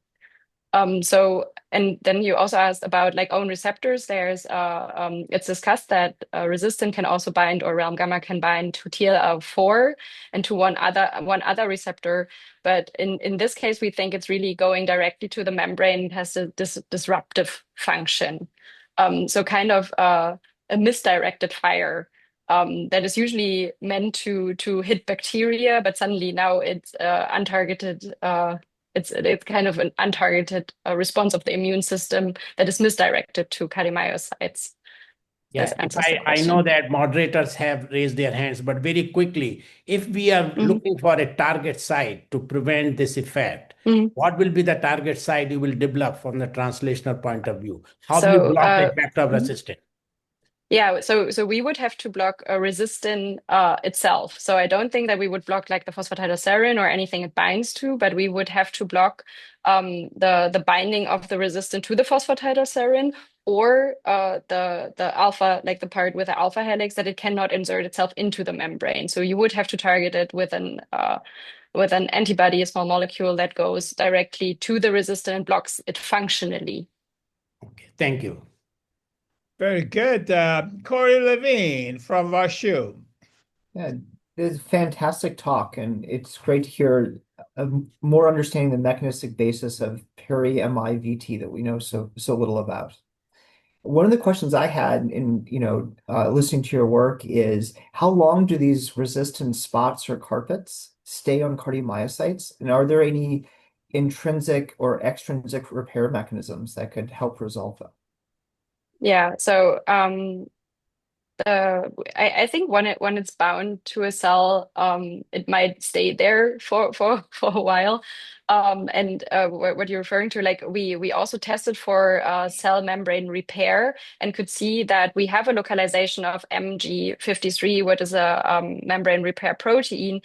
And then you also asked about like own receptors. It's discussed that resistant can also bind, or realm gamma can bind to TLR4 and to one other receptor. But in this case, we think it's really going directly to the membrane. It has this disruptive function. So kind of a misdirected fire that is usually meant to hit bacteria, but suddenly now it's untargeted. It's kind of an untargeted response of the immune system that is misdirected to cardiomyocytes. Yeah, I question. know that moderators have raised their hands, but very quickly, if we are looking for a target site to prevent this effect, what will be the target site you will develop from the translational point of view? How do you block the effect of resistance? Yeah, so we would have to block a resistin itself. So I don't think that we would block like the phosphatidylserine or anything it binds to, but we would have to block the binding of the resistin to the phosphatidylserine, or the alpha, like the part with the alpha helix, that it cannot insert itself into the membrane. So you would have to target it with an antibody, a small molecule that goes directly to the resistin and blocks it functionally. Okay, thank you. Very good. Corey Levine from WashU. Yeah, this is a fantastic talk, and it's great to hear more understanding the mechanistic basis of peri-MIVT that we know so little about. One of the questions I had in listening to your work is how long do these resistant spots or carpets stay on cardiomyocytes, and are there any intrinsic or extrinsic repair mechanisms that could help resolve them? Yeah, so I think when it's bound to a cell, it might stay there for a while. And what you're referring to, like we also tested for cell membrane repair and could see that we have a localization of MG53, what is a membrane repair protein,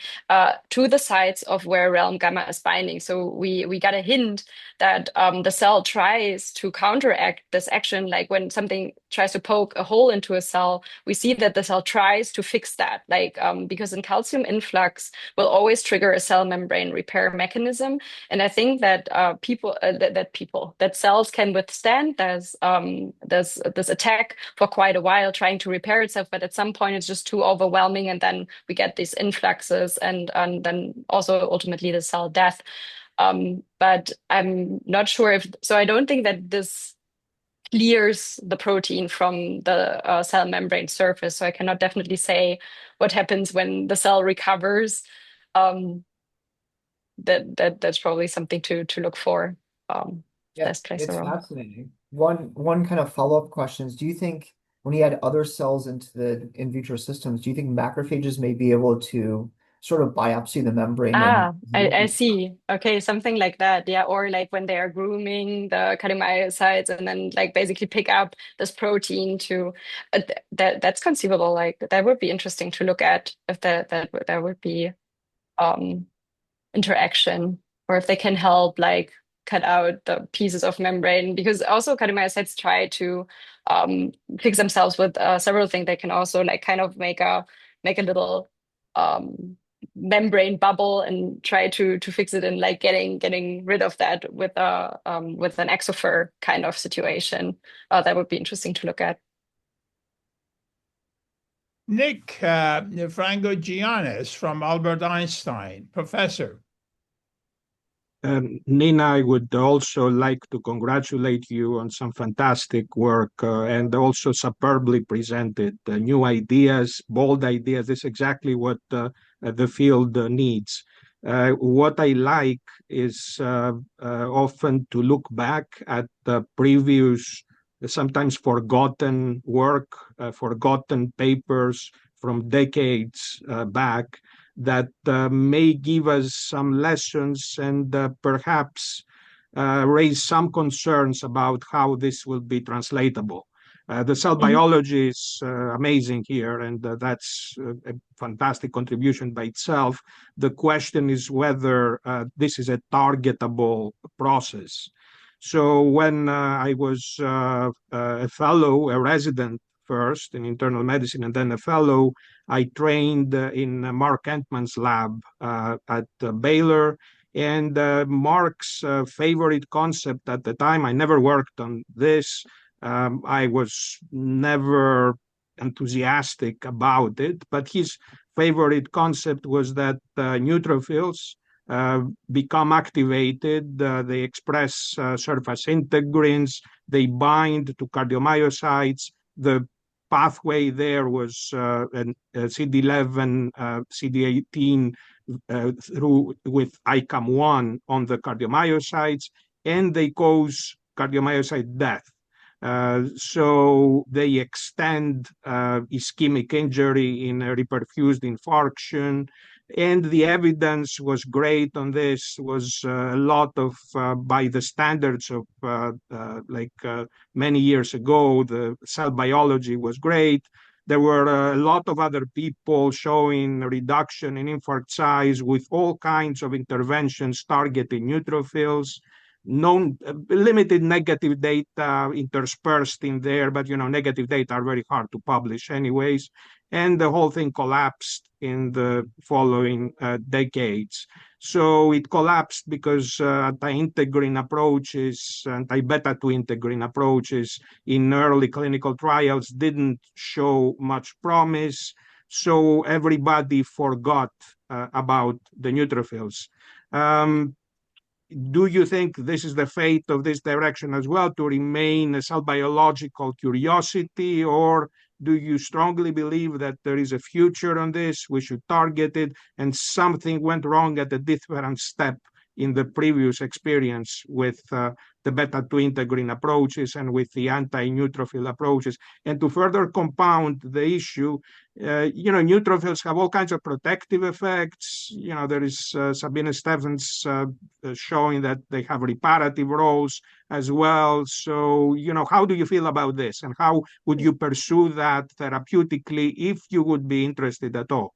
to the sites of where realm gamma is binding. So we got a hint that the cell tries to counteract this action, like when something tries to poke a hole into a cell, we see that the cell tries to fix that, like because in calcium influx will always trigger a cell membrane repair mechanism. And I think that that cells can withstand this attack for quite a while, trying to repair itself. But at some point, it's just too overwhelming, and then we get these influxes, and then also ultimately the cell death. But I'm not sure if so. I don't think that this clears the protein from the cell membrane surface. So I cannot definitely say what happens when the cell recovers. That's probably something to look for. Yeah, This plays a it's role. fascinating. One kind of follow-up question is, do you think when you add other cells into the in vitro systems, do you think macrophages may be able to sort of biopsy the membrane and I see. Okay, something like that. Yeah, or like when they are grooming the cardiomyocytes and then like basically pick up this protein to that's conceivable. Like that would be interesting to look at if that would be interaction, or if they can help like cut out the pieces of membrane, because also cardiomyocytes try to fix themselves with several things. They can also like kind of make a little membrane bubble and try to fix it, and like getting rid of that with an exofer kind of situation. That would be interesting to look at. Nick Franco Giannis from Albert Einstein, professor. Nina, I would also like to congratulate you on some fantastic work and also superbly presented new ideas, bold ideas. This is exactly what the field needs. What I like is often to look back at the previous, sometimes forgotten work, forgotten papers from decades back, that may give us some lessons and perhaps raise some concerns about how this will be translatable. The cell biology is amazing here, and that's a fantastic contribution by itself. The question is whether this is a targetable process. So when I was a fellow, a resident first in internal medicine and then a fellow, I trained in Mark Entman's lab at Baylor. And Mark's favorite concept at the time, I never worked on this. I was never enthusiastic about it, but his favorite concept was that neutrophils become activated, they express surface integrins, they bind to cardiomyocytes. The pathway there was CD11, CD18 through with ICAM1 on the cardiomyocytes, and they cause cardiomyocyte death. So they extend ischemic injury in a reperfused infarction, and the evidence was great on this. Was a lot of by the standards of many years ago, the cell biology was great. There were a lot of other people showing a reduction in infarct size with all kinds of interventions targeting neutrophils. No limited negative data interspersed in there, but negative data are very hard to publish anyways. And the whole thing collapsed in the following decades. So it collapsed because anti-integrin approaches, anti-beta-2 integrin approaches in early clinical trials didn't show much promise. So everybody forgot about the neutrophils. Do you think this is the fate of this direction as well, to remain a cell biological curiosity, or do you strongly believe that there is a future on this, we should target it, and something went wrong at a different step in the previous experience with the beta-2 integrin approaches and with the anti-neutrophil approaches? And to further compound the issue, neutrophils have all kinds of protective effects. There is Sabine Stevens showing that they have reparative roles as well. So, how do you feel about this? And how would you pursue that therapeutically if you would be interested at all?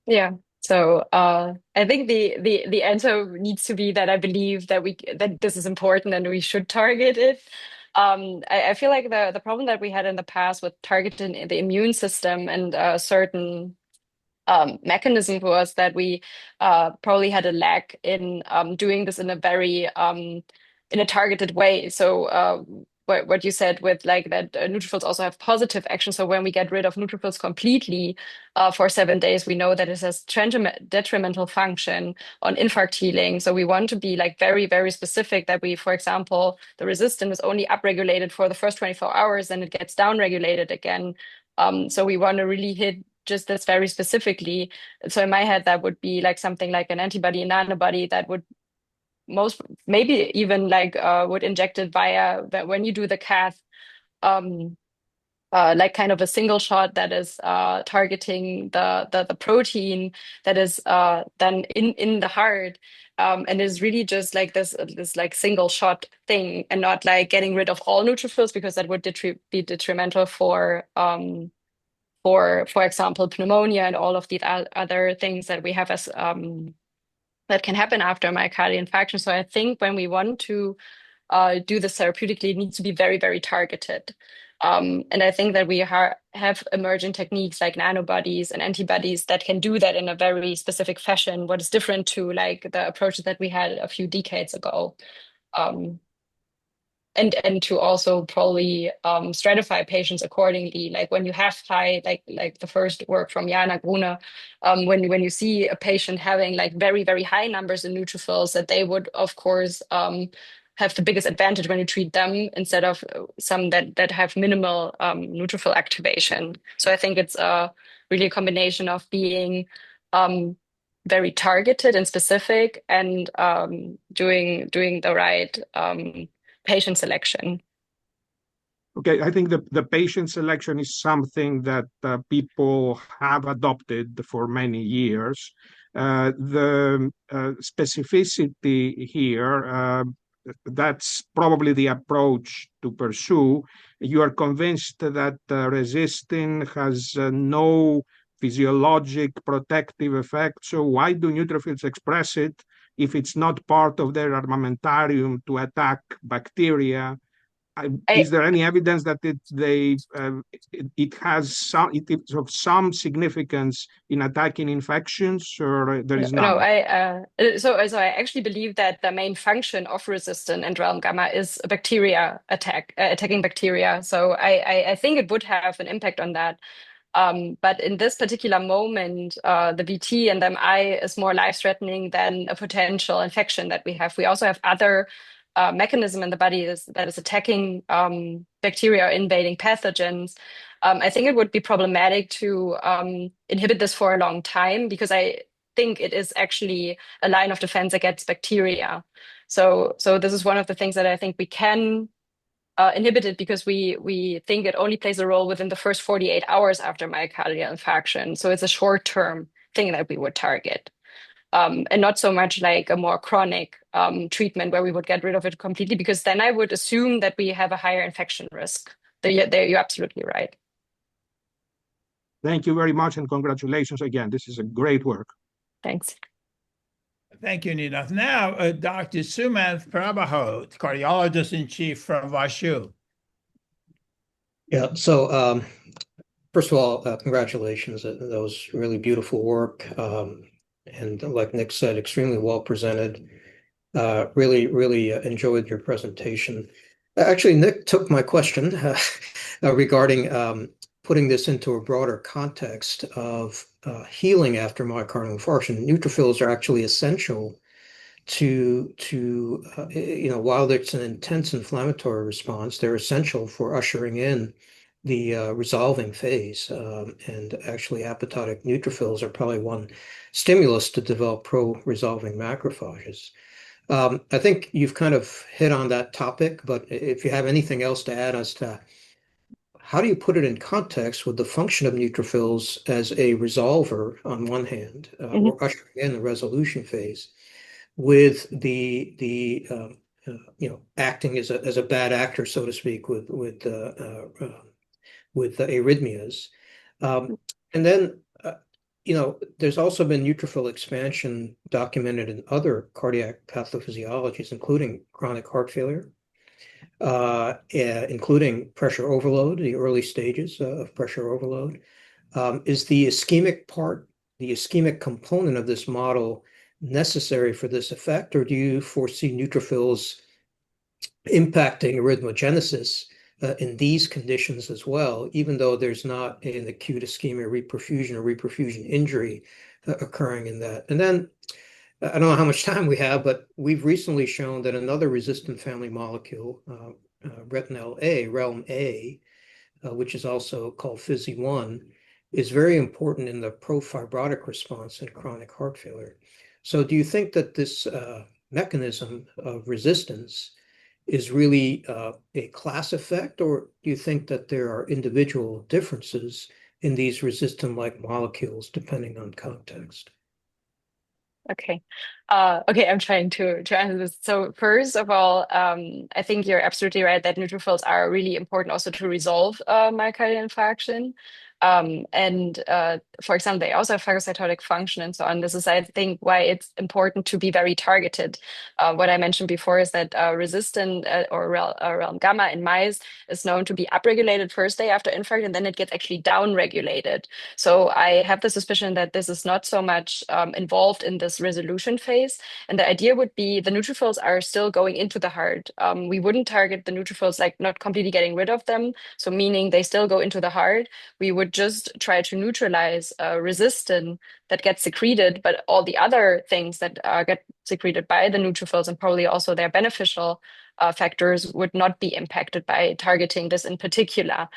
Yeah. So I think the answer needs to be that I believe that this is important and we should target it. I feel like the problem that we had in the past with targeting the immune system and certain mechanism was that we probably had a lack in doing this in a very in a targeted way. So what you said with like that neutrophils also have positive action. So when we get rid of neutrophils completely for 7 days, we know that it has detrimental function on infarct healing. So we want to be like very, very specific that we, for example, the resistance is only upregulated for the first 24 hours and it gets downregulated again. So we want to really hit just this very specifically. So in my head, that would be like something like an antibody, an antibody that would maybe even like would inject it via when you do the cath, like kind of a single shot that is targeting the protein that is then in the heart, and is really just like this like single shot thing, and not like getting rid of all neutrophils, because that would be detrimental for example, pneumonia and all of the other things that we have as that can happen after myocardial infarction. So I think when we want to do this therapeutically, it needs to be very, very targeted. And I think that we have emerging techniques like nanobodies and antibodies that can do that in a very specific fashion, what is different to like the approaches that we had a few decades ago. And to also probably stratify patients accordingly. Like when you have high, like the first work from Jana Gruner, when you see a patient having like very, very high numbers in neutrophils, that they would, of course, have the biggest advantage when you treat them instead of some that have minimal neutrophil activation. So I think it's really a combination of being very targeted and specific, and doing the right patient selection. Okay, I think the patient selection is something that people have adopted for many years. The specificity here, that's probably the approach to pursue. You are convinced that resistin has no physiologic protective effect. So why do neutrophils express it if it's not part of their armamentarium to attack bacteria? Is there any evidence that it has of some significance in attacking infections, or there is none? No, so I actually believe that the main function of resistin and realm gamma is a bacteria attacking bacteria. So I think it would have an impact on that. But in this particular moment, the VT and the MI is more life-threatening than a potential infection that we have. We also have other mechanism in the body that is attacking bacteria or invading pathogens. I think it would be problematic to inhibit this for a long time, because I think it is actually a line of defense against bacteria. So this is one of the things that I think we can inhibit it, because we think it only plays a role within the first 48 hours after myocardial infarction. So it's a short-term thing that we would target. And not so much like a more chronic treatment where we would get rid of it completely, because then I would assume that we have a higher infection risk. You're absolutely right. Thank you very much, and congratulations again. This is a great work. Thanks. Thank you, Nina. Now, Dr. Sumanth Prabhahot, cardiologist-in-chief from WashU. Yeah, so first of all, congratulations. That was really beautiful work. And like Nick said, extremely well presented. Really enjoyed your presentation. Actually, Nick took my question regarding putting this into a broader context of healing after myocardial infarction. Neutrophils are actually essential to while it's an intense inflammatory response, they're essential for ushering in the resolving phase. And actually, apoptotic neutrophils are probably one stimulus to develop pro-resolving macrophages. I think you've kind of hit on that topic, but if you have anything else to add as to how do you put it in context with the function of neutrophils as a resolver on one hand, or ushering in the resolution phase, with the acting as a bad actor, so to speak, with arrhythmias, and then there's also been neutrophil expansion documented in other cardiac pathophysiologies, including chronic heart failure, including pressure overload, the early stages of pressure overload. Is the ischemic component of this model necessary for this effect, or do you foresee neutrophils impacting arrhythmogenesis in these conditions as well, even though there's not an acute ischemia reperfusion or reperfusion injury occurring in that? And then I don't know how much time we have, but we've recently shown that another resistant family molecule, retinol A, realm A, which is also called FISI1, is very important in the profibrotic response in chronic heart failure. So do you think that this mechanism of resistance is really a class effect, or do you think that there are individual differences in these resistant-like molecules depending on context? Okay. I'm trying to answer this. So first of all, I think you're absolutely right that neutrophils are really important also to resolve myocardial infarction. For example, they also have phagocytotic function and so on. This is, I think, why it's important to be very targeted. What I mentioned before is that resistant or realm gamma in mice is known to be upregulated first day after infarct, and then it gets actually downregulated. So I have the suspicion that this is not so much involved in this resolution phase. And the idea would be the neutrophils are still going into the heart. We wouldn't target the neutrophils, like not completely getting rid of them. So meaning they still go into the heart. We would just try to neutralize resistin that gets secreted, but all the other things that get secreted by the neutrophils and probably also their beneficial factors would not be impacted by targeting this in particular.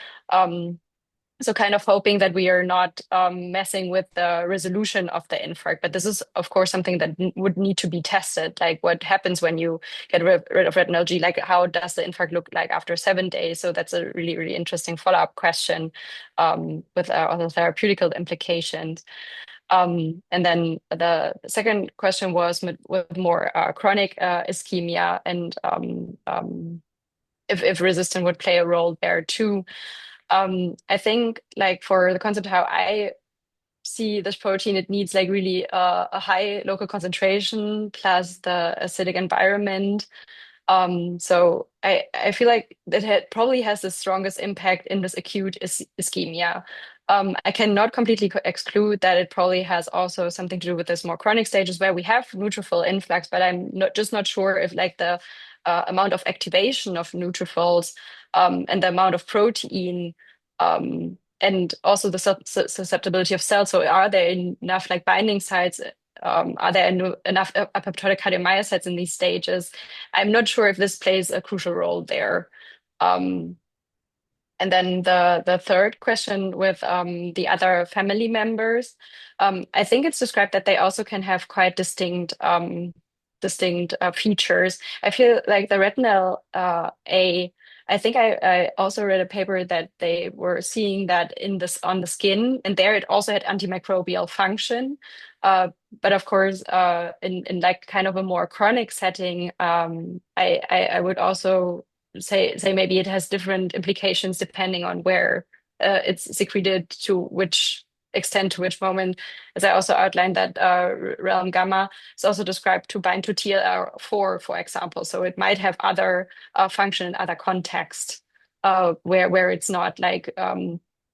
So kind of hoping that we are not messing with the resolution of the infarct. But this is, of course, something that would need to be tested. Like what happens when you get rid of retinol G? Like how does the infarct look like after 7 days? So that's a really, really interesting follow-up question with other therapeutical implications. And then the second question was with more chronic ischemia and if resistance would play a role there too. I think like for the concept how I see this protein, it needs like really a high local concentration plus the acidic environment. So I feel like that probably has the strongest impact in this acute ischemia. I cannot completely exclude that it probably has also something to do with this more chronic stages where we have neutrophil influx, but I'm not sure if like the amount of activation of neutrophils and the amount of protein and also the susceptibility of cells. So are there enough like binding sites? Are there enough apoptotic cardiomyocytes in these stages? I'm not sure if this plays a crucial role there. And then the third question with the other family members, I think it's described that they also can have quite distinct features. I feel like the retinal A, I think I also read a paper that they were seeing that on the skin, and there it also had antimicrobial function. But of course, in like kind of a more chronic setting, I would also say maybe it has different implications depending on where it's secreted, to which extent, to which moment. As I also outlined that realm gamma is also described to bind to TLR4, for example. So it might have other function in other context where it's not like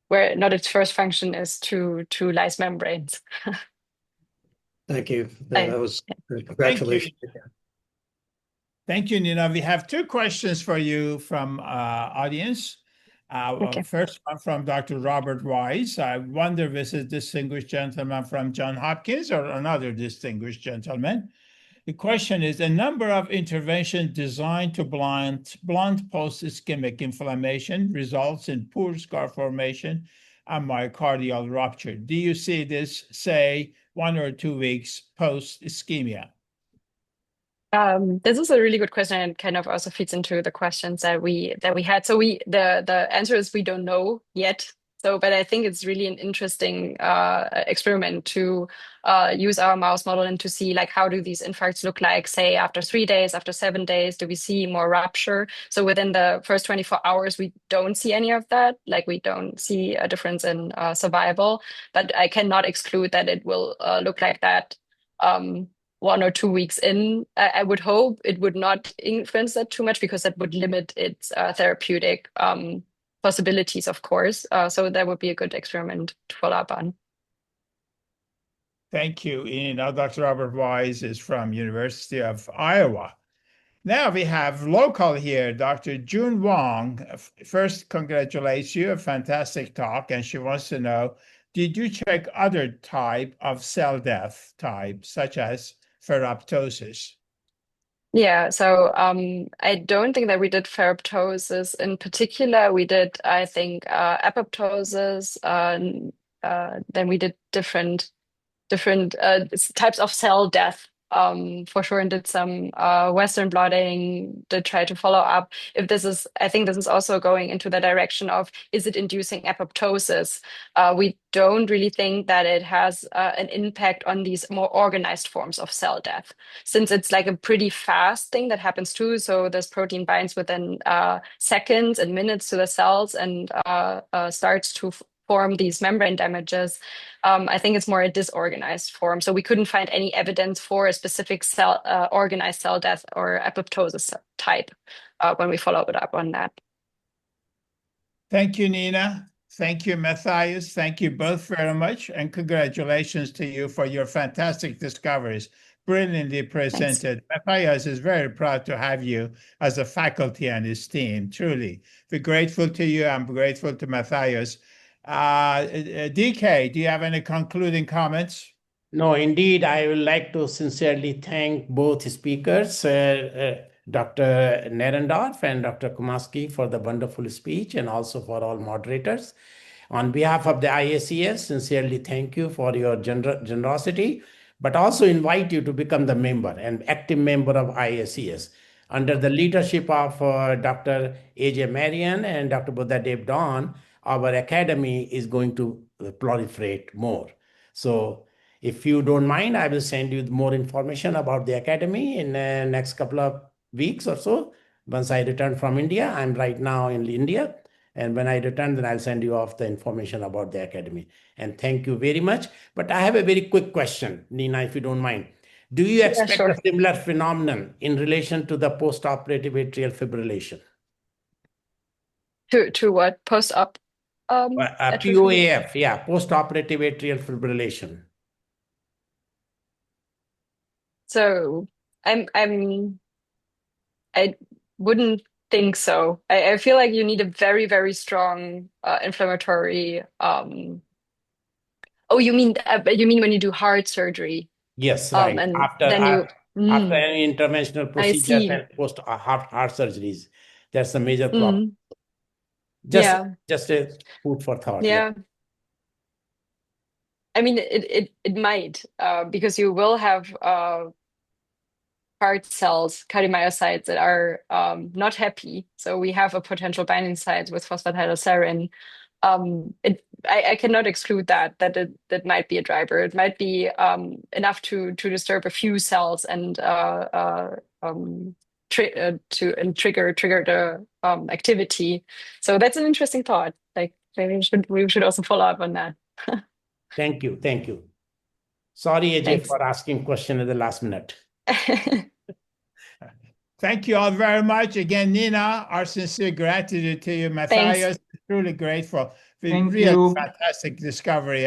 where not its first function is to lyse membranes. Thank you. I- That was Thank you. congratulations. Thank you, Nina. We have two questions for you from audience. Okay. First one from Dr. Robert Wise. I wonder if this is distinguished gentleman from Johns Hopkins or another distinguished gentleman. The question is, a number of interventions designed to blunt post-ischemic inflammation results in poor scar formation and myocardial rupture. Do you see this, say, 1 or 2 weeks post-ischemia? This is a really good question, and kind of also fits into the questions that we had. So the answer is we don't know yet. So, but I think it's really an interesting experiment to use our mouse model and to see like how do these infarcts look like, say after 3 days, after 7 days, do we see more rupture? So within the first 24 hours, we don't see any of that. Like we don't see a difference in survival, but I cannot exclude that it will look like that 1 or 2 weeks in. I would hope it would not influence that too much, because that would limit its therapeutic possibilities, of course. So that would be a good experiment to follow up on. Thank you. Dr. Robert Wise is from University of Iowa. Now we have local here, Dr. June Wong. First, congratulates you, a fantastic talk. And she wants to know, did you check other type of cell death types, such as ferroptosis? Yeah, so I don't think that we did ferroptosis in particular. We did, I think, apoptosis. Then we did different types of cell death for sure, and did some Western blotting to try to follow up if this is. I think this is also going into the direction of, is it inducing apoptosis? We don't really think that it has an impact on these more organized forms of cell death, since it's like a pretty fast thing that happens too. So this protein binds within seconds and minutes to the cells and starts to form these membrane damages. I think it's more a disorganized form. So we couldn't find any evidence for a specific cell, organized cell death or apoptosis type when we followed up on that. Thank you, Nina. Thank you, Matthias. Thank you both very much. And congratulations to you for your fantastic discoveries. Brilliantly presented. Thanks. Matthias is very proud to have you as a faculty on his team. Truly, we're grateful to you. I'm grateful to Matthias. DK, do you have any concluding comments? No, indeed, I would like to sincerely thank both speakers, Dr. Nahrendorf and Dr. Kumowski, for the wonderful speech, and also for all moderators. On behalf of the IACS, sincerely thank you for your generosity, but also invite you to become the member, an active member of IACS. Under the leadership of Dr. A.J. Marian and Dr. Buddhadev Dawn, our academy is going to proliferate more. So if you don't mind, I will send you more information about the academy in the next couple of weeks or so. Once I return from India, I'm right now in India. And when I return, then I'll send you off the information about the academy. And thank you very much. But I have a very quick question, Nina, if you don't mind. Do you expect a similar phenomenon in relation to the postoperative atrial fibrillation? To what? Post-op? POAF, yeah, postoperative atrial fibrillation. So I wouldn't think so. I feel like you need a very, very strong inflammatory. Oh, you mean when you do heart surgery? Yes, right. And after then after any interventional procedures and post heart surgeries, that's a major problem. Just a food for thought. Yeah. I mean, it might because you will have heart cells, cardiomyocytes that are not happy. So we have a potential binding site with phosphatidylserine. I cannot exclude that that might be a driver. It might be enough to disturb a few cells and trigger the activity. So that's an interesting thought. Like maybe we should also follow up on that. Thank you. Thank you. Sorry, AJ, Thanks. for asking question at the last minute. Thank you all very much. Again, Nina, our sincere gratitude to you. Matthias, truly grateful. Thank Real you. fantastic discovery.